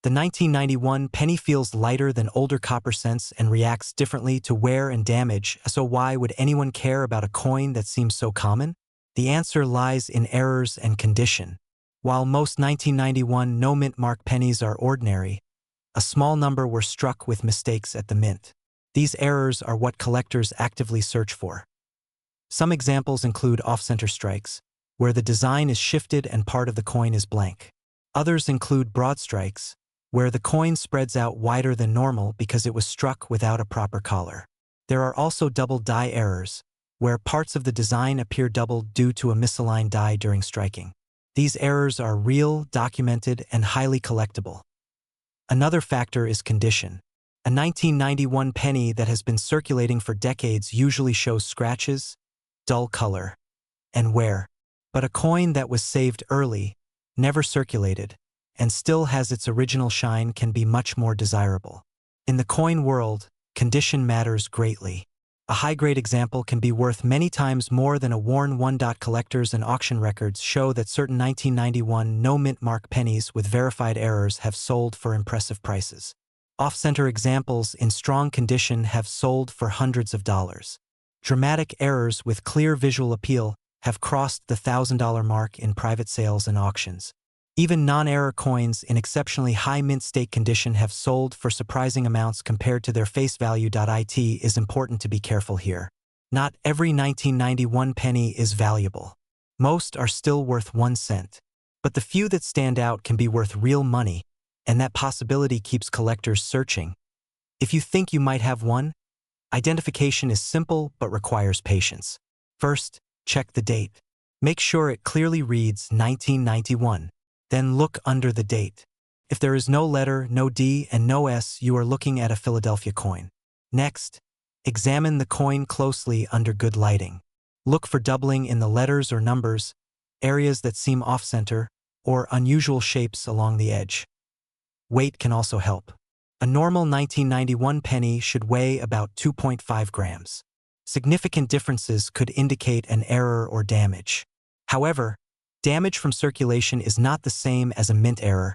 the 1991 penny feels lighter than older copper cents and reacts differently to wear and damage. So why would anyone care about a coin that seems so common? The answer lies in errors and condition. While most 1991 no-mint mark pennies are ordinary, a small number were struck with mistakes at the mint. These errors are what collectors actively search for. Some examples include off-center strikes, where the design is shifted and part of the coin is blank. Others include broad strikes, where the coin spreads out wider than normal because it was struck without a proper collar. There are also double die errors, where parts of the design appear doubled due to a misaligned die during striking. These errors are real, documented, and highly collectible. Another factor is condition. A 1991 penny that has been circulating for decades usually shows scratches, dull color, and wear. But a coin that was saved early, never circulated, and still has its original shine can be much more desirable. In the coin world, condition matters greatly. A high-grade example can be worth many times more than a worn one. Collectors and auction records show that certain 1991 no-mint mark pennies with verified errors have sold for impressive prices. Off-center examples in strong condition have sold for hundreds of dollars. Dramatic errors with clear visual appeal have crossed the $1,000 mark in private sales and auctions. Even non-error coins in exceptionally high mint state condition have sold for surprising amounts compared to their face value. It is important to be careful here. Not every 1991 penny is valuable. Most are still worth 1 cent. But the few that stand out can be worth real money, and that possibility keeps collectors searching. If you think you might have one, identification is simple but requires patience. First, check the date. Make sure it clearly reads 1991. Then look under the date. If there is no letter, no D, and no S, you are looking at a Philadelphia coin. Next, examine the coin closely under good lighting. Look for doubling in the letters or numbers, areas that seem off-center, or unusual shapes along the edge. Weight can also help. A normal 1991 penny should weigh about 2.5 grams. Significant differences could indicate an error or damage. However, damage from circulation is not the same as a mint error,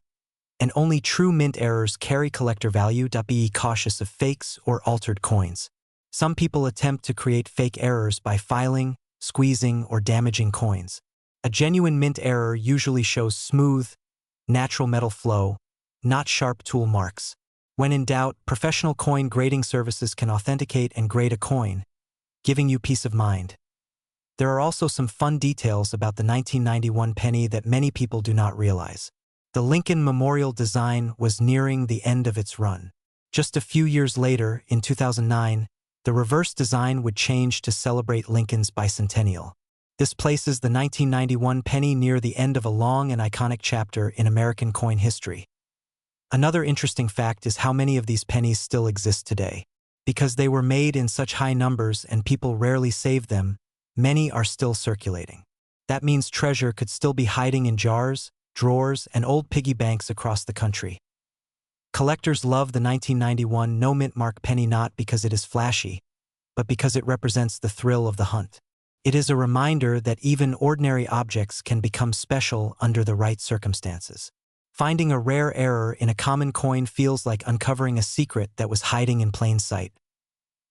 and only true mint errors carry collector value. Be cautious of fakes or altered coins. Some people attempt to create fake errors by filing, squeezing, or damaging coins. A genuine mint error usually shows smooth, natural metal flow, not sharp tool marks. When in doubt, professional coin grading services can authenticate and grade a coin, giving you peace of mind. There are also some fun details about the 1991 penny that many people do not realize. The Lincoln Memorial design was nearing the end of its run. Just a few years later, in 2009, the reverse design would change to celebrate Lincoln's bicentennial. This places the 1991 penny near the end of a long and iconic chapter in American coin history. Another interesting fact is how many of these pennies still exist today. Because they were made in such high numbers and people rarely save them, many are still circulating. That means treasure could still be hiding in jars, drawers, and old piggy banks across the country. Collectors love the 1991 no-mint mark penny not because it is flashy, but because it represents the thrill of the hunt. It is a reminder that even ordinary objects can become special under the right circumstances. Finding a rare error in a common coin feels like uncovering a secret that was hiding in plain sight.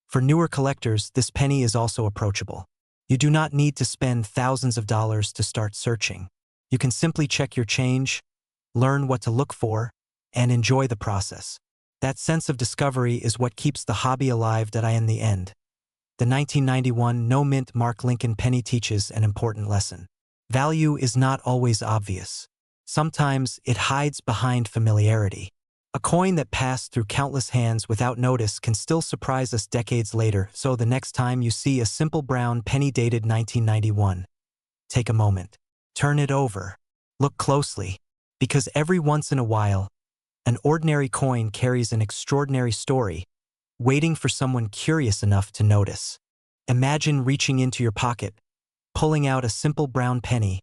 For newer collectors, this penny is also approachable. You do not need to spend thousands of dollars to start searching. You can simply check your change, learn what to look for, and enjoy the process. That sense of discovery is what keeps the hobby alive. In the end, the 1991 no-mint mark Lincoln penny teaches an important lesson. Value is not always obvious. Sometimes it hides behind familiarity. A coin that passed through countless hands without notice can still surprise us decades later, so the next time you see a simple brown penny dated 1991, take a moment. Turn it over. Look closely. Because every once in a while, an ordinary coin carries an extraordinary story, waiting for someone curious enough to notice. Imagine reaching into your pocket, pulling out a simple brown penny,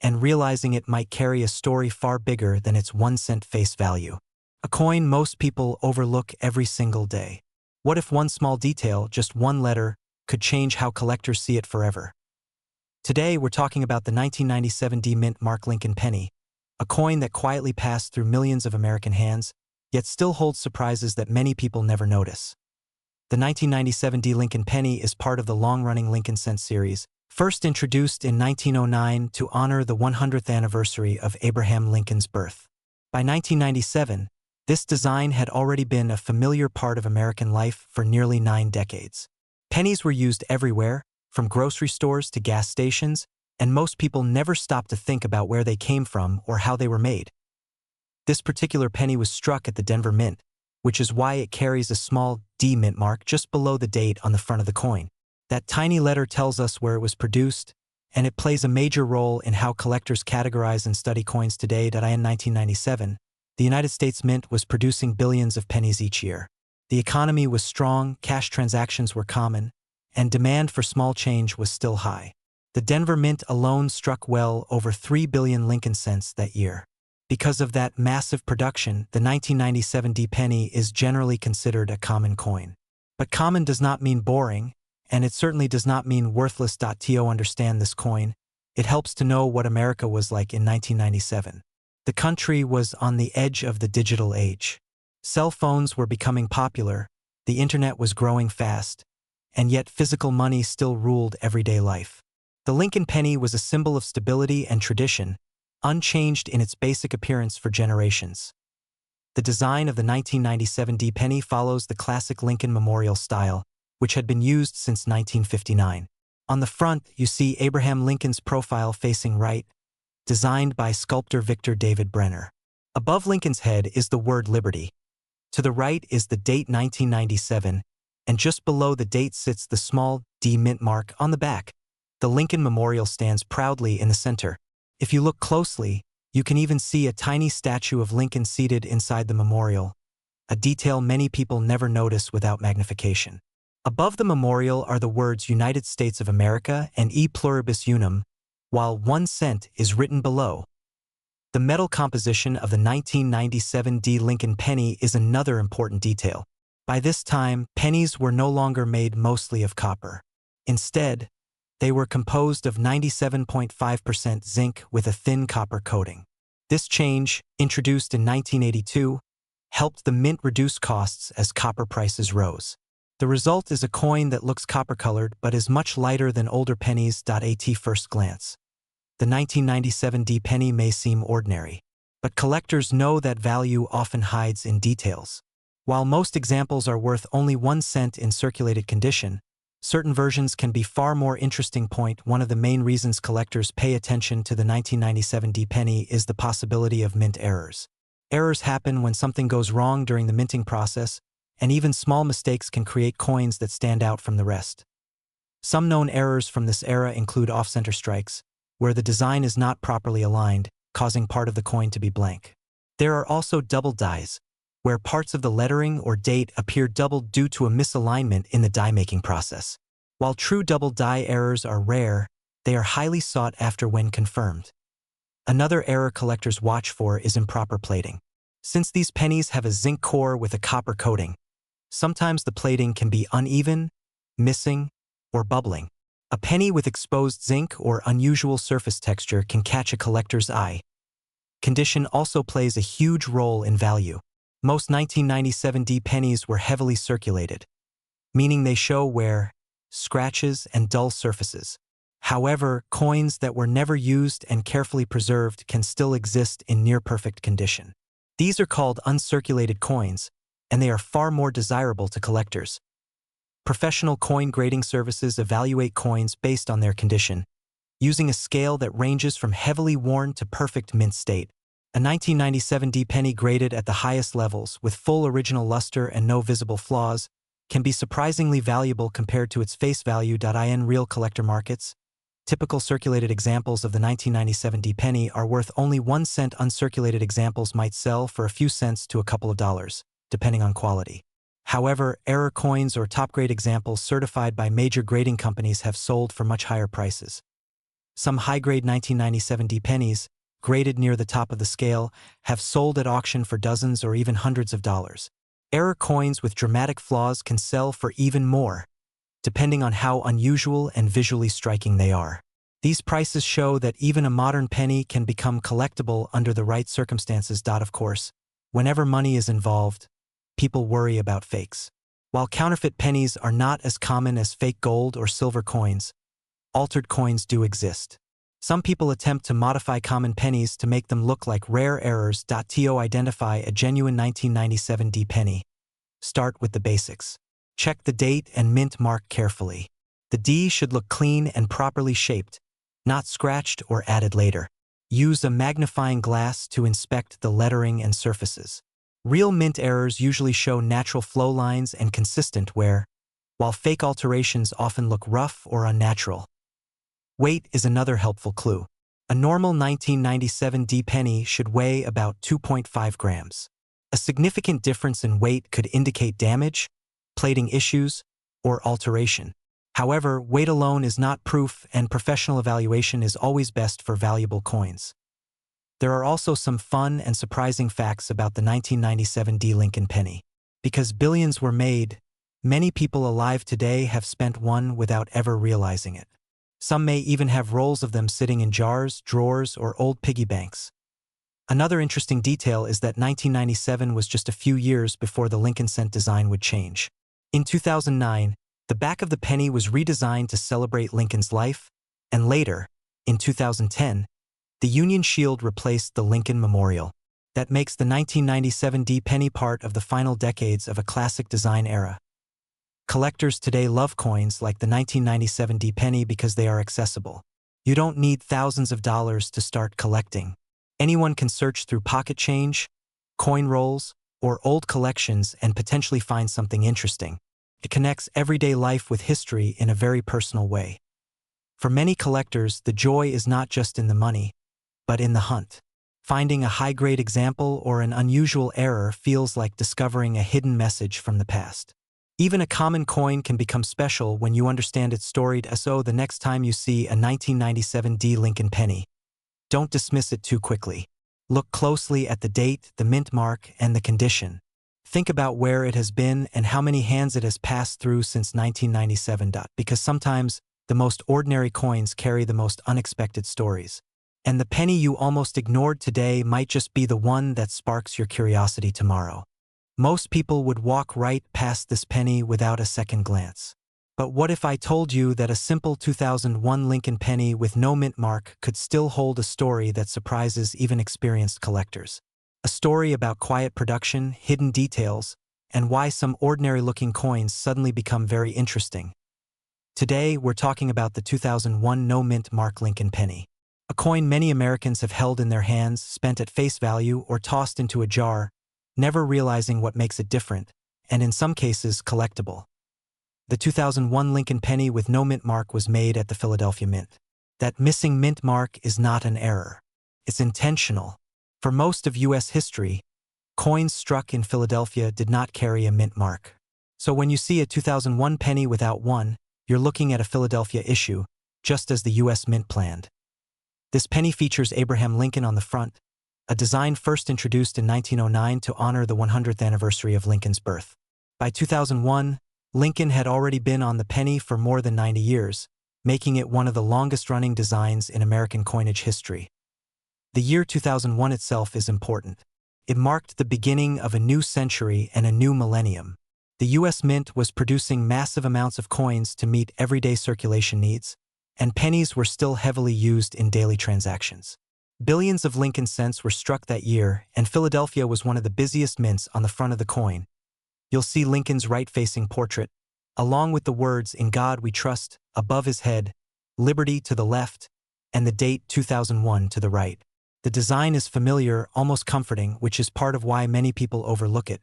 and realizing it might carry a story far bigger than its 1 cent face value. A coin most people overlook every single day. What if one small detail, just one letter, could change how collectors see it forever? Today, we're talking about the 1997 D-Mint mark Lincoln penny, a coin that quietly passed through millions of American hands, yet still holds surprises that many people never notice. The 1997 D Lincoln penny is part of the long-running Lincoln Cent series, first introduced in 1909 to honor the 100th anniversary of Abraham Lincoln's birth. By 1997, this design had already been a familiar part of American life for nearly 9 decades. Pennies were used everywhere, from grocery stores to gas stations, and most people never stopped to think about where they came from or how they were made. This particular penny was struck at the Denver Mint, which is why it carries a small D Mint mark just below the date on the front of the coin. That tiny letter tells us where it was produced, and it plays a major role in how collectors categorize and study coins today. In 1997, the United States Mint was producing billions of pennies each year. The economy was strong, cash transactions were common, and demand for small change was still high. The Denver Mint alone struck well over 3 billion Lincoln cents that year. Because of that massive production, the 1997 D penny is generally considered a common coin. But common does not mean boring, and it certainly does not mean worthless. To understand this coin, it helps to know what America was like in 1997. The country was on the edge of the digital age. Cell phones were becoming popular, the internet was growing fast, and yet physical money still ruled everyday life. The Lincoln penny was a symbol of stability and tradition, unchanged in its basic appearance for generations. The design of the 1997 D penny follows the classic Lincoln memorial style, which had been used since 1959. On the front, you see Abraham Lincoln's profile facing right, designed by sculptor Victor David Brenner. Above Lincoln's head is the word Liberty. To the right is the date 1997, and just below the date sits the small D mint mark on the back. The Lincoln Memorial stands proudly in the center. If you look closely, you can even see a tiny statue of Lincoln seated inside the memorial, a detail many people never notice without magnification. Above the memorial are the words United States of America and E pluribus unum, while 1 cent is written below. The metal composition of the 1997 D Lincoln penny is another important detail. By this time, pennies were no longer made mostly of copper. Instead, they were composed of 97.5% zinc with a thin copper coating. This change, introduced in 1982, helped the mint reduce costs as copper prices rose. The result is a coin that looks copper-colored but is much lighter than older pennies. At first glance, the 1997 D penny may seem ordinary, but collectors know that value often hides in details. While most examples are worth only 1 cent in circulated condition, certain versions can be far more interesting. One of the main reasons collectors pay attention to the 1997 D penny is the possibility of mint errors. Errors happen when something goes wrong during the minting process, and even small mistakes can create coins that stand out from the rest. Some known errors from this era include off-center strikes, where the design is not properly aligned, causing part of the coin to be blank. There are also double dies, where parts of the lettering or date appear doubled due to a misalignment in the die-making process. While true double die errors are rare, they are highly sought after when confirmed. Another error collectors watch for is improper plating. Since these pennies have a zinc core with a copper coating, sometimes the plating can be uneven, missing, or bubbling. A penny with exposed zinc or unusual surface texture can catch a collector's eye. Condition also plays a huge role in value. Most 1997 D pennies were heavily circulated, meaning they show wear, scratches, and dull surfaces. However, coins that were never used and carefully preserved can still exist in near-perfect condition. These are called uncirculated coins, and they are far more desirable to collectors. Professional coin grading services evaluate coins based on their condition, using a scale that ranges from heavily worn to perfect mint state. A 1997 D penny graded at the highest levels, with full original luster and no visible flaws, can be surprisingly valuable compared to its face value. In real collector markets, typical circulated examples of the 1997 D penny are worth only 1 cent. Uncirculated examples might sell for a few cents to a couple of dollars, depending on quality. However, error coins or top-grade examples certified by major grading companies have sold for much higher prices. Some high-grade 1997 D pennies, graded near the top of the scale, have sold at auction for dozens or even hundreds of dollars. Error coins with dramatic flaws can sell for even more, depending on how unusual and visually striking they are. These prices show that even a modern penny can become collectible under the right circumstances. Of course, whenever money is involved, people worry about fakes. While counterfeit pennies are not as common as fake gold or silver coins, altered coins do exist. Some people attempt to modify common pennies to make them look like rare errors. To identify a genuine 1997 D penny, start with the basics. Check the date and mint mark carefully. The D should look clean and properly shaped, not scratched or added later. Use a magnifying glass to inspect the lettering and surfaces. Real mint errors usually show natural flow lines and consistent wear, while fake alterations often look rough or unnatural. Weight is another helpful clue. A normal 1997 D penny should weigh about 2.5 grams. A significant difference in weight could indicate damage, plating issues, or alteration. However, weight alone is not proof, and professional evaluation is always best for valuable coins. There are also some fun and surprising facts about the 1997 D Lincoln penny. Because billions were made, many people alive today have spent one without ever realizing it. Some may even have rolls of them sitting in jars, drawers, or old piggy banks. Another interesting detail is that 1997 was just a few years before the Lincoln cent design would change. In 2009, the back of the penny was redesigned to celebrate Lincoln's life, and later, in 2010, the Union Shield replaced the Lincoln Memorial. That makes the 1997 D penny part of the final decades of a classic design era. Collectors today love coins like the 1997 D penny because they are accessible. You don't need thousands of dollars to start collecting. Anyone can search through pocket change, coin rolls, or old collections and potentially find something interesting. It connects everyday life with history in a very personal way. For many collectors, the joy is not just in the money, but in the hunt. Finding a high-grade example or an unusual error feels like discovering a hidden message from the past. Even a common coin can become special when you understand its story. So the next time you see a 1997 D Lincoln penny, don't dismiss it too quickly. Look closely at the date, the mint mark, and the condition. Think about where it has been and how many hands it has passed through since 1997. Because sometimes the most ordinary coins carry the most unexpected stories. And the penny you almost ignored today might just be the one that sparks your curiosity tomorrow. Most people would walk right past this penny without a second glance. But what if I told you that a simple 2001 Lincoln penny with no mint mark could still hold a story that surprises even experienced collectors? A story about quiet production, hidden details, and why some ordinary-looking coins suddenly become very interesting. Today, we're talking about the 2001 no mint mark Lincoln penny. A coin many Americans have held in their hands, spent at face value, or tossed into a jar, never realizing what makes it different, and in some cases, collectible. The 2001 Lincoln penny with no mint mark was made at the Philadelphia Mint. That missing mint mark is not an error. It's intentional. For most of U.S. history, coins struck in Philadelphia did not carry a mint mark. So when you see a 2001 penny without one, you're looking at a Philadelphia issue, just as the U.S. Mint planned. This penny features Abraham Lincoln on the front, a design first introduced in 1909 to honor the 100th anniversary of Lincoln's birth. By 2001, Lincoln had already been on the penny for more than 90 years, making it one of the longest-running designs in American coinage history. The year 2001 itself is important. It marked the beginning of a new century and a new millennium. The U.S. Mint was producing massive amounts of coins to meet everyday circulation needs, and pennies were still heavily used in daily transactions. Billions of Lincoln cents were struck that year, and Philadelphia was one of the busiest mints on the front of the coin. You'll see Lincoln's right-facing portrait, along with the words "In God We Trust" above his head, "Liberty" to the left, and the date 2001 to the right. The design is familiar, almost comforting, which is part of why many people overlook it.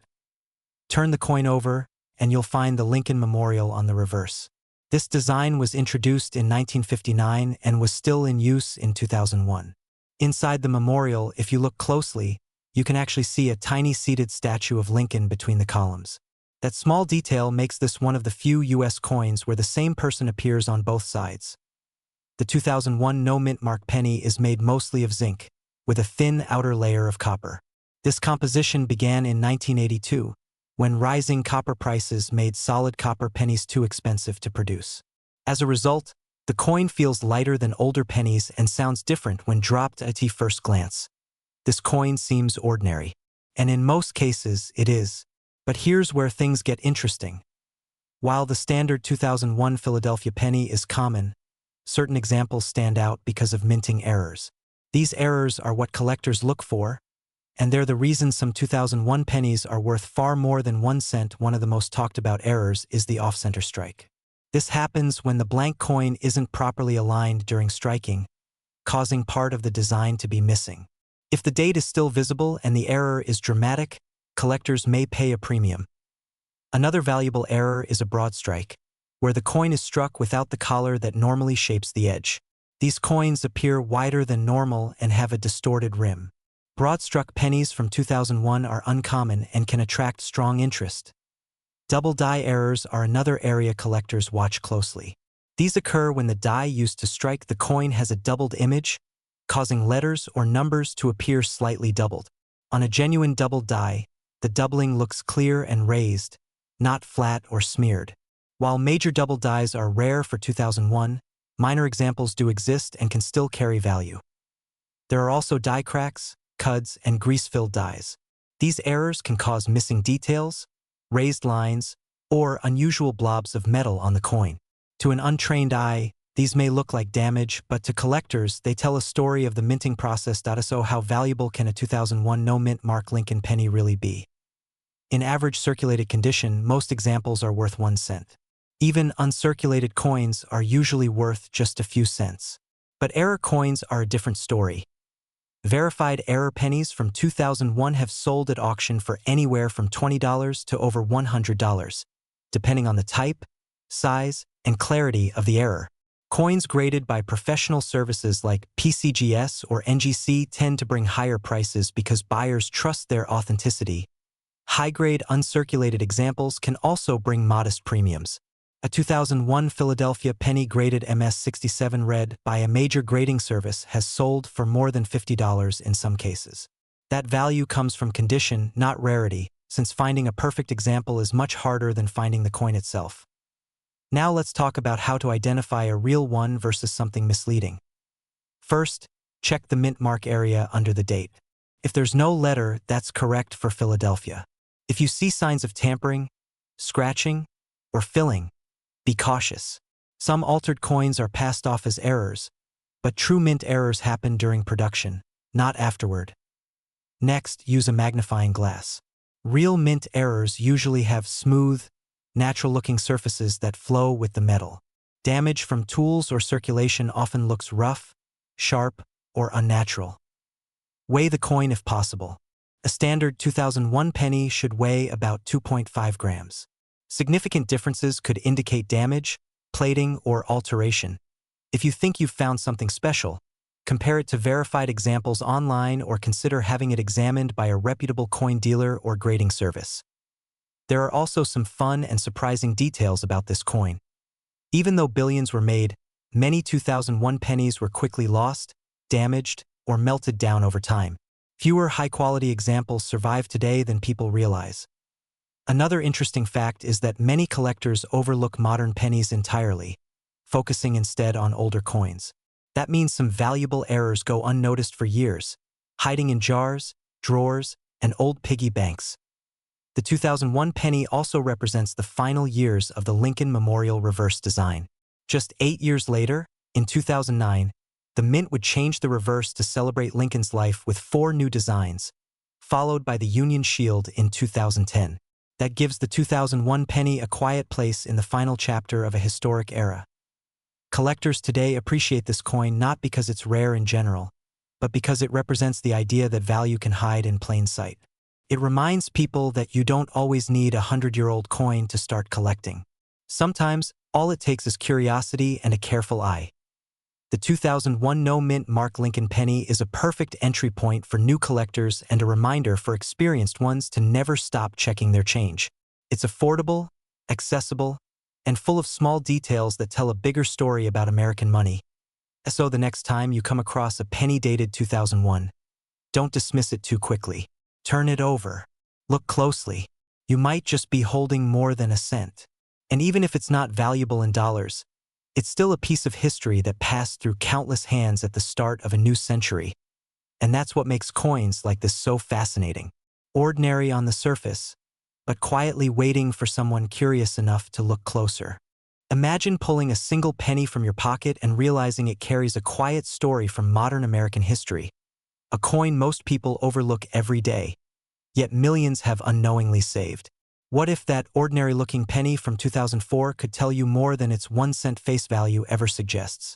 Turn the coin over, and you'll find the Lincoln Memorial on the reverse. This design was introduced in 1959 and was still in use in 2001. Inside the memorial, if you look closely, you can actually see a tiny seated statue of Lincoln between the columns. That small detail makes this one of the few U.S. coins where the same person appears on both sides. The 2001 no mint mark penny is made mostly of zinc, with a thin outer layer of copper. This composition began in 1982, when rising copper prices made solid copper pennies too expensive to produce. As a result, the coin feels lighter than older pennies and sounds different when dropped at first glance. This coin seems ordinary, and in most cases it is. But here's where things get interesting. While the standard 2001 Philadelphia penny is common, certain examples stand out because of minting errors. These errors are what collectors look for, and they're the reason some 2001 pennies are worth far more than 1 cent. One of the most talked about errors is the off-center strike. This happens when the blank coin isn't properly aligned during striking, causing part of the design to be missing. If the date is still visible and the error is dramatic, collectors may pay a premium. Another valuable error is a broad strike. where the coin is struck without the collar that normally shapes the edge. These coins appear wider than normal and have a distorted rim. Broad-struck pennies from 2001 are uncommon and can attract strong interest. Double die errors are another area collectors watch closely. These occur when the die used to strike the coin has a doubled image, causing letters or numbers to appear slightly doubled. On a genuine double die, the doubling looks clear and raised, not flat or smeared. While major double dies are rare for 2001, minor examples do exist and can still carry value. There are also die cracks, cuds, and grease-filled dies. These errors can cause missing details, raised lines, or unusual blobs of metal on the coin. To an untrained eye, these may look like damage, but to collectors, they tell a story of the minting process. So how valuable can a 2001 no-mint Mark Lincoln penny really be? In average circulated condition, most examples are worth 1 cent. Even uncirculated coins are usually worth just a few cents. But error coins are a different story. Verified error pennies from 2001 have sold at auction for anywhere from $20 to over $100, depending on the type, size, and clarity of the error. Coins graded by professional services like PCGS or NGC tend to bring higher prices because buyers trust their authenticity. High-grade uncirculated examples can also bring modest premiums. A 2001 Philadelphia penny graded MS67 read by a major grading service has sold for more than $50 in some cases. That value comes from condition, not rarity, since finding a perfect example is much harder than finding the coin itself. Now let's talk about how to identify a real one versus something misleading. First, check the mint mark area under the date. If there's no letter, that's correct for Philadelphia. If you see signs of tampering, scratching, or filling, be cautious. Some altered coins are passed off as errors, but true mint errors happen during production, not afterward. Next, use a magnifying glass. Real mint errors usually have smooth, natural-looking surfaces that flow with the metal. Damage from tools or circulation often looks rough, sharp, or unnatural. Weigh the coin if possible. A standard 2001 penny should weigh about 2.5 grams. Significant differences could indicate damage, plating, or alteration. If you think you've found something special, compare it to verified examples online or consider having it examined by a reputable coin dealer or grading service. There are also some fun and surprising details about this coin. Even though billions were made, many 2001 pennies were quickly lost, damaged, or melted down over time. Fewer high-quality examples survive today than people realize. Another interesting fact is that many collectors overlook modern pennies entirely, focusing instead on older coins. That means some valuable errors go unnoticed for years, hiding in jars, drawers, and old piggy banks. The 2001 penny also represents the final years of the Lincoln Memorial reverse design. Just 8 years later, in 2009, the mint would change the reverse to celebrate Lincoln's life with 4 new designs, followed by the Union Shield in 2010. That gives the 2001 penny a quiet place in the final chapter of a historic era. Collectors today appreciate this coin not because it's rare in general, but because it represents the idea that value can hide in plain sight. It reminds people that you don't always need a 100-year-old coin to start collecting. Sometimes, all it takes is curiosity and a careful eye. The 2001 no-mint Mark Lincoln penny is a perfect entry point for new collectors and a reminder for experienced ones to never stop checking their change. It's affordable, accessible, and full of small details that tell a bigger story about American money. So the next time you come across a penny dated 2001, don't dismiss it too quickly. Turn it over. Look closely. You might just be holding more than a cent. And even if it's not valuable in dollars, it's still a piece of history that passed through countless hands at the start of a new century. And that's what makes coins like this so fascinating. Ordinary on the surface, but quietly waiting for someone curious enough to look closer. Imagine pulling a single penny from your pocket and realizing it carries a quiet story from modern American history. A coin most people overlook every day, yet millions have unknowingly saved. What if that ordinary-looking penny from 2004 could tell you more than its 1 cent face value ever suggests?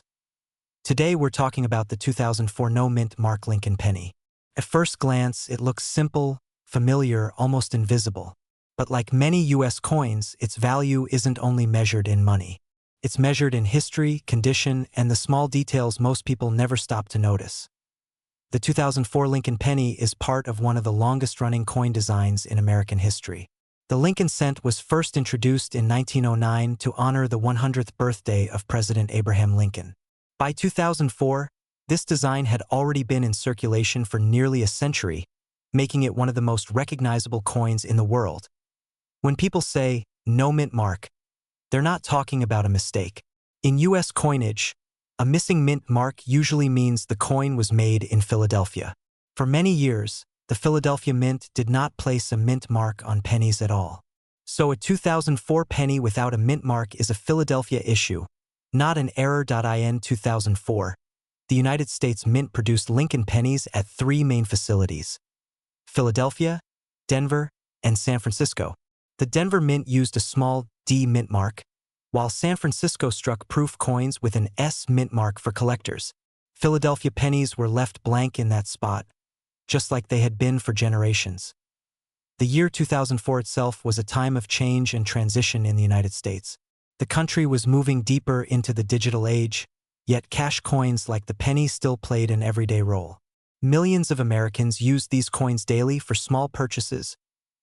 Today we're talking about the 2004 no-mint Mark Lincoln penny. At first glance, it looks simple, familiar, almost invisible. But like many US coins, its value isn't only measured in money. It's measured in history, condition, and the small details most people never stop to notice. The 2004 Lincoln penny is part of one of the longest-running coin designs in American history. The Lincoln cent was first introduced in 1909 to honor the 100th birthday of President Abraham Lincoln. By 2004, this design had already been in circulation for nearly a century, making it one of the most recognizable coins in the world. When people say, "no mint mark," they're not talking about a mistake. In U.S. coinage, a missing mint mark usually means the coin was made in Philadelphia. For many years, the Philadelphia Mint did not place a mint mark on pennies at all. So a 2004 penny without a mint mark is a Philadelphia issue, not an error. In 2004, the United States Mint produced Lincoln pennies at 3 main facilities: Philadelphia, Denver, and San Francisco. The Denver Mint used a small D mint mark, while San Francisco struck proof coins with an S mint mark for collectors. Philadelphia pennies were left blank in that spot, just like they had been for generations. The year 2004 itself was a time of change and transition in the United States. The country was moving deeper into the digital age, yet cash coins like the penny still played an everyday role. Millions of Americans used these coins daily for small purchases,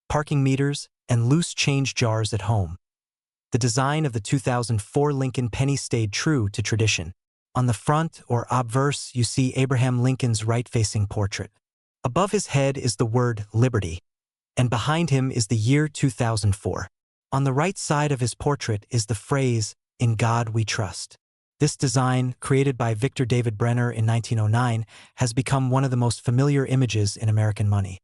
parking meters, and loose change jars at home. The design of the 2004 Lincoln penny stayed true to tradition. On the front or obverse, you see Abraham Lincoln's right-facing portrait. Above his head is the word Liberty, and behind him is the year 2004. On the right side of his portrait is the phrase, "In God We Trust." This design, created by Victor David Brenner in 1909, has become one of the most familiar images in American money.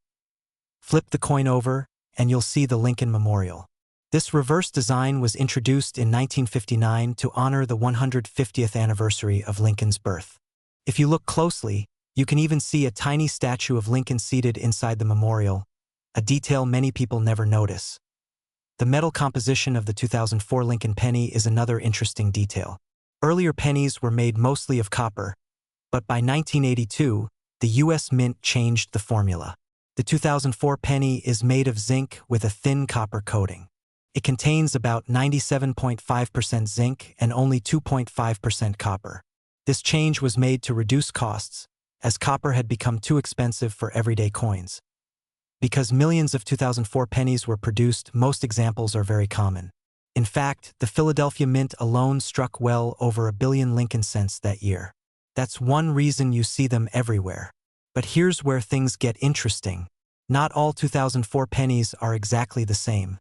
Flip the coin over, and you'll see the Lincoln Memorial. This reverse design was introduced in 1959 to honor the 150th anniversary of Lincoln's birth. If you look closely, you can even see a tiny statue of Lincoln seated inside the memorial, a detail many people never notice. The metal composition of the 2004 Lincoln penny is another interesting detail. Earlier pennies were made mostly of copper, but by 1982, the U.S. Mint changed the formula. The 2004 penny is made of zinc with a thin copper coating. It contains about 97.5% zinc and only 2.5% copper. This change was made to reduce costs, as copper had become too expensive for everyday coins. Because millions of 2004 pennies were produced, most examples are very common. In fact, the Philadelphia Mint alone struck well over 1 billion Lincoln cents that year. That's one reason you see them everywhere. But here's where things get interesting. Not all 2004 pennies are exactly the same.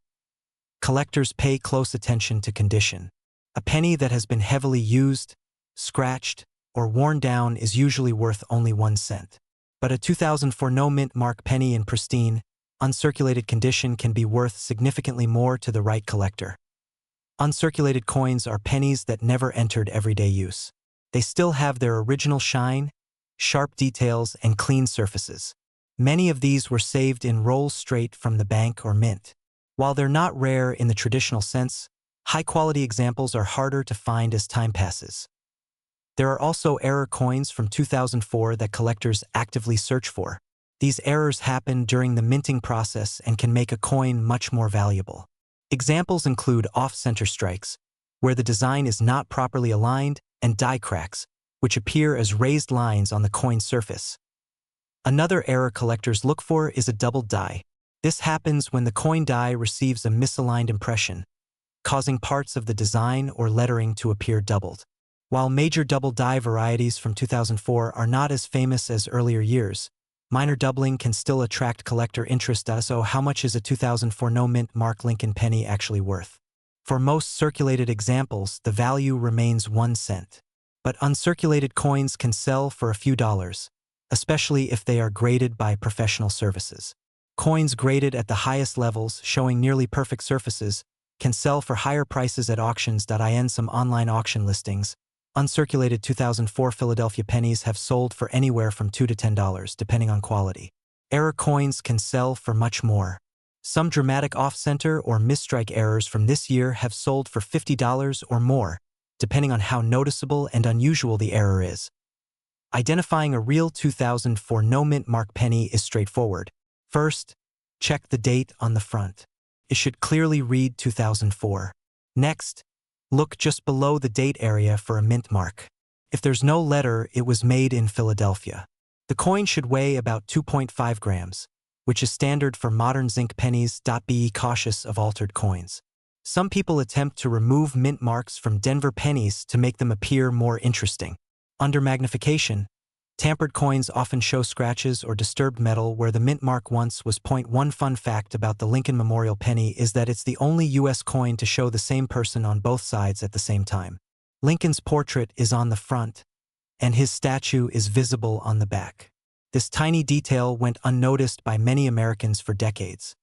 Collectors pay close attention to condition. A penny that has been heavily used, scratched, or worn down is usually worth only 1 cent. But a 2004 no-mint mark penny in pristine, uncirculated condition can be worth significantly more to the right collector. Uncirculated coins are pennies that never entered everyday use. They still have their original shine, sharp details, and clean surfaces. Many of these were saved in rolls straight from the bank or mint. While they're not rare in the traditional sense, high-quality examples are harder to find as time passes. There are also error coins from 2004 that collectors actively search for. These errors happen during the minting process and can make a coin much more valuable. Examples include off-center strikes, where the design is not properly aligned, and die cracks, which appear as raised lines on the coin surface. Another error collectors look for is a double die. This happens when the coin die receives a misaligned impression, causing parts of the design or lettering to appear doubled. While major double die varieties from 2004 are not as famous as earlier years, minor doubling can still attract collector interest. So how much is a 2004 no-mint mark Lincoln penny actually worth? For most circulated examples, the value remains 1 cent. But uncirculated coins can sell for a few dollars, especially if they are graded by professional services. Coins graded at the highest levels, showing nearly perfect surfaces, can sell for higher prices at auctions. In some online auction listings, uncirculated 2004 Philadelphia pennies have sold for anywhere from $2 to $10, depending on quality. Error coins can sell for much more. Some dramatic off-center or misstrike errors from this year have sold for $50 or more, depending on how noticeable and unusual the error is. Identifying a real 2004 no-mint mark penny is straightforward. First, check the date on the front. it should clearly read 2004. Next, look just below the date area for a mint mark. If there's no letter, it was made in Philadelphia. The coin should weigh about 2.5 grams, which is standard for modern zinc pennies. Be cautious of altered coins. Some people attempt to remove mint marks from Denver pennies to make them appear more interesting. Under magnification, tampered coins often show scratches or disturbed metal where the mint mark once was. One fun fact about the Lincoln Memorial penny is that it's the only U.S. coin to show the same person on both sides at the same time. Lincoln's portrait is on the front, and his statue is visible on the back. This tiny detail went unnoticed by many Americans for decades.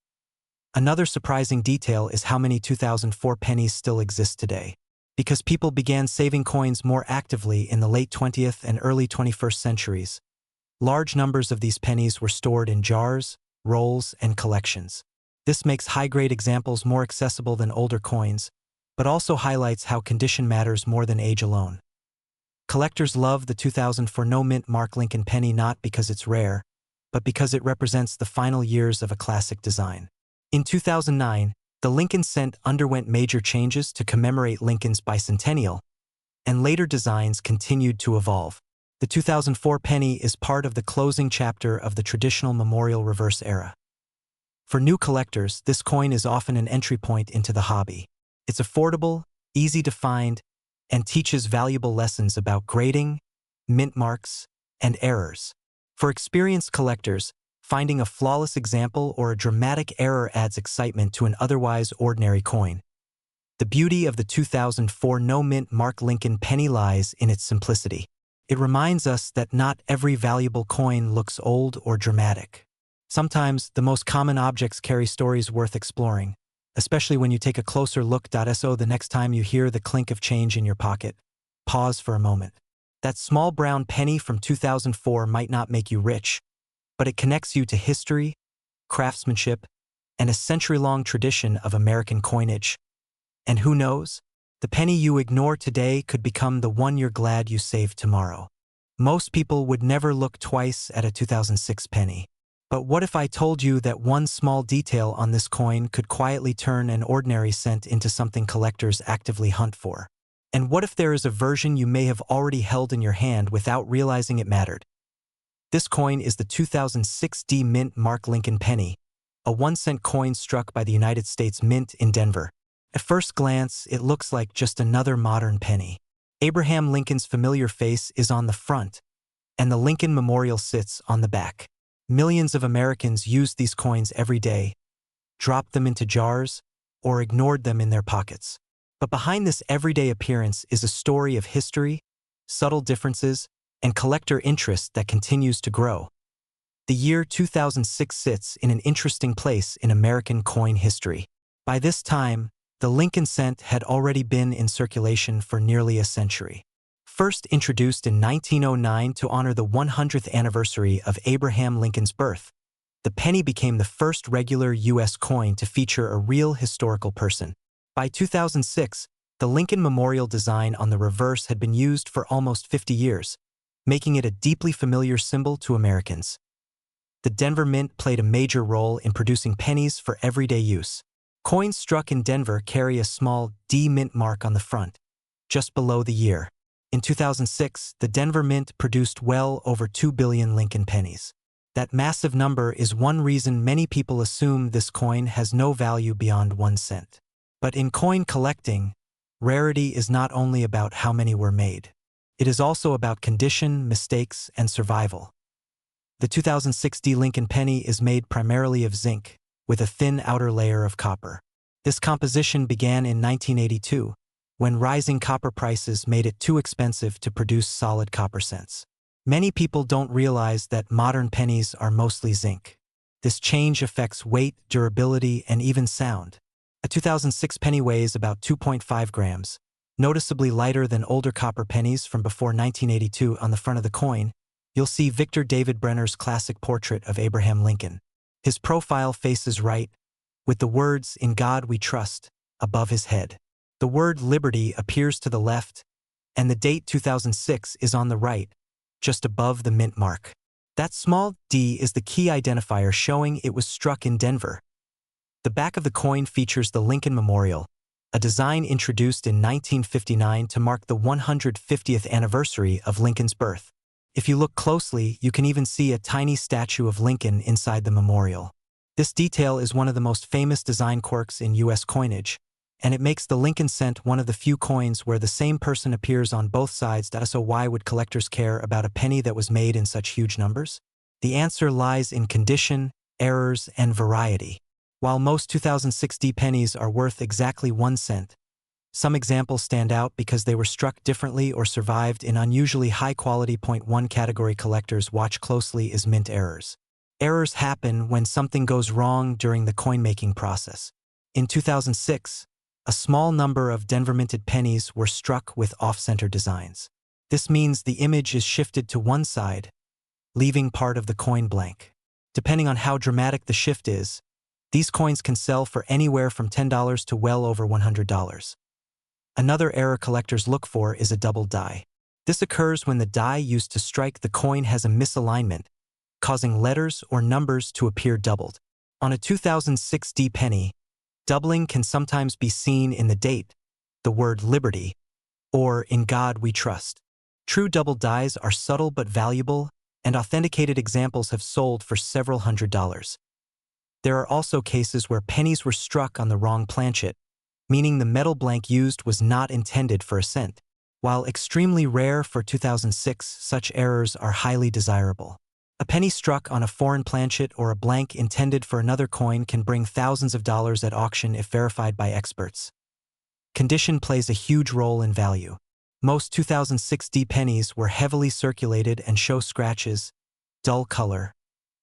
Another surprising detail is how many 2004 pennies still exist today. Because people began saving coins more actively in the late 20th and early 21st centuries, large numbers of these pennies were stored in jars, rolls, and collections. This makes high-grade examples more accessible than older coins, but also highlights how condition matters more than age alone. Collectors love the 2004 no-mint mark Lincoln penny not because it's rare, but because it represents the final years of a classic design. In 2009, the Lincoln cent underwent major changes to commemorate Lincoln's bicentennial, and later designs continued to evolve. The 2004 penny is part of the closing chapter of the traditional memorial reverse era. For new collectors, this coin is often an entry point into the hobby. It's affordable, easy to find, and teaches valuable lessons about grading, mint marks, and errors. For experienced collectors, finding a flawless example or a dramatic error adds excitement to an otherwise ordinary coin. The beauty of the 2004 no-mint mark Lincoln penny lies in its simplicity. It reminds us that not every valuable coin looks old or dramatic. Sometimes, the most common objects carry stories worth exploring, especially when you take a closer look. So the next time you hear the clink of change in your pocket, pause for a moment. That small brown penny from 2004 might not make you rich, but it connects you to history, craftsmanship, and a century-long tradition of American coinage. And who knows? The penny you ignore today could become the one you're glad you saved tomorrow. Most people would never look twice at a 2006 penny. But what if I told you that one small detail on this coin could quietly turn an ordinary cent into something collectors actively hunt for? And what if there is a version you may have already held in your hand without realizing it mattered? This coin is the 2006 D-Mint Mark Lincoln penny, a 1-cent coin struck by the United States Mint in Denver. At first glance, it looks like just another modern penny. Abraham Lincoln's familiar face is on the front, and the Lincoln Memorial sits on the back. Millions of Americans used these coins every day, dropped them into jars, or ignored them in their pockets. But behind this everyday appearance is a story of history, subtle differences, and collector interest that continues to grow. The year 2006 sits in an interesting place in American coin history. By this time, the Lincoln cent had already been in circulation for nearly a century. First introduced in 1909 to honor the 100th anniversary of Abraham Lincoln's birth, the penny became the first regular U.S. coin to feature a real historical person. By 2006, the Lincoln Memorial design on the reverse had been used for almost 50 years, making it a deeply familiar symbol to Americans. The Denver Mint played a major role in producing pennies for everyday use. Coins struck in Denver carry a small D Mint mark on the front, just below the year. In 2006, the Denver Mint produced well over 2 billion Lincoln pennies. That massive number is one reason many people assume this coin has no value beyond 1 cent. But in coin collecting, rarity is not only about how many were made. It is also about condition, mistakes, and survival. The 2006 D Lincoln penny is made primarily of zinc, with a thin outer layer of copper. This composition began in 1982, when rising copper prices made it too expensive to produce solid copper cents. Many people don't realize that modern pennies are mostly zinc. This change affects weight, durability, and even sound. A 2006 penny weighs about 2.5 grams, noticeably lighter than older copper pennies from before 1982. On the front of the coin, you'll see Victor David Brenner's classic portrait of Abraham Lincoln. His profile faces right, with the words, "In God We Trust," above his head. The word liberty appears to the left, and the date 2006 is on the right, just above the mint mark. That small D is the key identifier showing it was struck in Denver. The back of the coin features the Lincoln Memorial, a design introduced in 1959 to mark the 150th anniversary of Lincoln's birth. If you look closely, you can even see a tiny statue of Lincoln inside the memorial. This detail is one of the most famous design quirks in U.S. coinage, and it makes the Lincoln cent one of the few coins where the same person appears on both sides. So why would collectors care about a penny that was made in such huge numbers? The answer lies in condition, errors, and variety. While most 2006 D pennies are worth exactly 1 cent, some examples stand out because they were struck differently or survived in unusually high-quality. One category collectors watch closely is mint errors. Errors happen when something goes wrong during the coin-making process. In 2006, a small number of Denver-minted pennies were struck with off-center designs. This means the image is shifted to one side, leaving part of the coin blank. Depending on how dramatic the shift is, these coins can sell for anywhere from $10 to well over $100. Another error collectors look for is a double die. This occurs when the die used to strike the coin has a misalignment, causing letters or numbers to appear doubled. On a 2006 D penny, doubling can sometimes be seen in the date, the word liberty, or in God we trust. True double dies are subtle but valuable, and authenticated examples have sold for several $100s. There are also cases where pennies were struck on the wrong planchet, meaning the metal blank used was not intended for a cent. While extremely rare for 2006, such errors are highly desirable. A penny struck on a foreign planchet or a blank intended for another coin can bring thousands of dollars at auction if verified by experts. Condition plays a huge role in value. Most 2006 D pennies were heavily circulated and show scratches, dull color,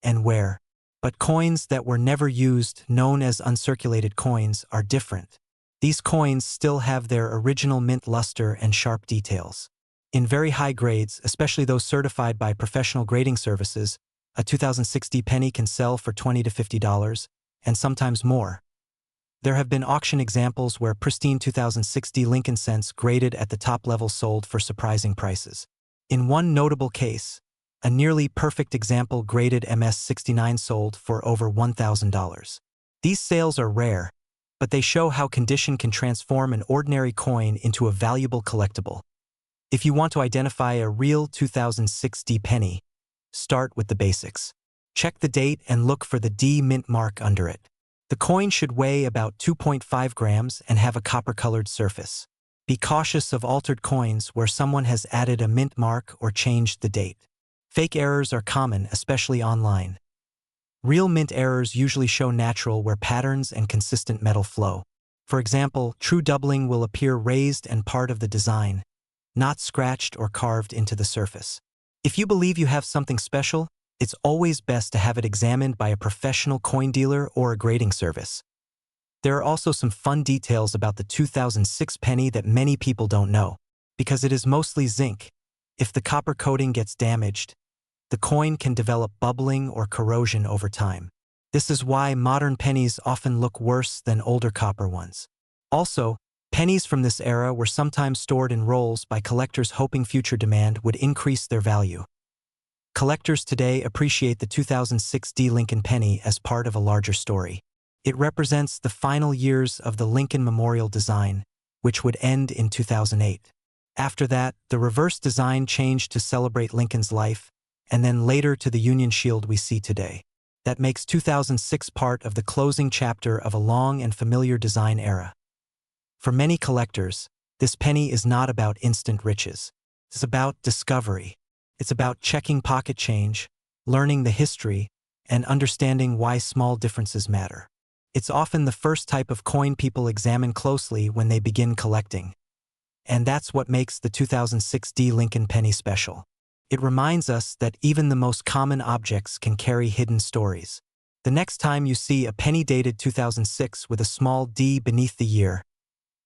and wear. But coins that were never used, known as uncirculated coins, are different. These coins still have their original mint luster and sharp details. In very high grades, especially those certified by professional grading services, a 2006 D penny can sell for $20 to $50, and sometimes more. There have been auction examples where pristine 2006 D Lincoln cents graded at the top level sold for surprising prices. In one notable case, a nearly perfect example graded MS-69 sold for over $1,000. These sales are rare, but they show how condition can transform an ordinary coin into a valuable collectible. If you want to identify a real 2006 D penny, start with the basics. Check the date and look for the D mint mark under it. The coin should weigh about 2.5 grams and have a copper-colored surface. Be cautious of altered coins where someone has added a mint mark or changed the date. Fake errors are common, especially online. Real mint errors usually show natural where patterns and consistent metal flow. For example, true doubling will appear raised and part of the design, not scratched or carved into the surface. If you believe you have something special, it's always best to have it examined by a professional coin dealer or a grading service. There are also some fun details about the 2006 penny that many people don't know. Because it is mostly zinc, if the copper coating gets damaged, the coin can develop bubbling or corrosion over time. This is why modern pennies often look worse than older copper ones. Also, pennies from this era were sometimes stored in rolls by collectors hoping future demand would increase their value. Collectors today appreciate the 2006 D Lincoln penny as part of a larger story. It represents the final years of the Lincoln Memorial design, which would end in 2008. After that, the reverse design changed to celebrate Lincoln's life, and then later to the Union Shield we see today. That makes 2006 part of the closing chapter of a long and familiar design era. For many collectors, this penny is not about instant riches. It's about discovery. It's about checking pocket change, learning the history, and understanding why small differences matter. It's often the first type of coin people examine closely when they begin collecting. And that's what makes the 2006 D Lincoln penny special. It reminds us that even the most common objects can carry hidden stories. The next time you see a penny dated 2006 with a small D beneath the year,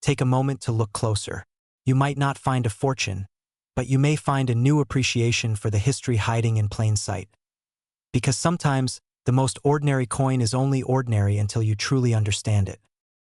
take a moment to look closer. You might not find a fortune, but you may find a new appreciation for the history hiding in plain sight. Because sometimes, the most ordinary coin is only ordinary until you truly understand it.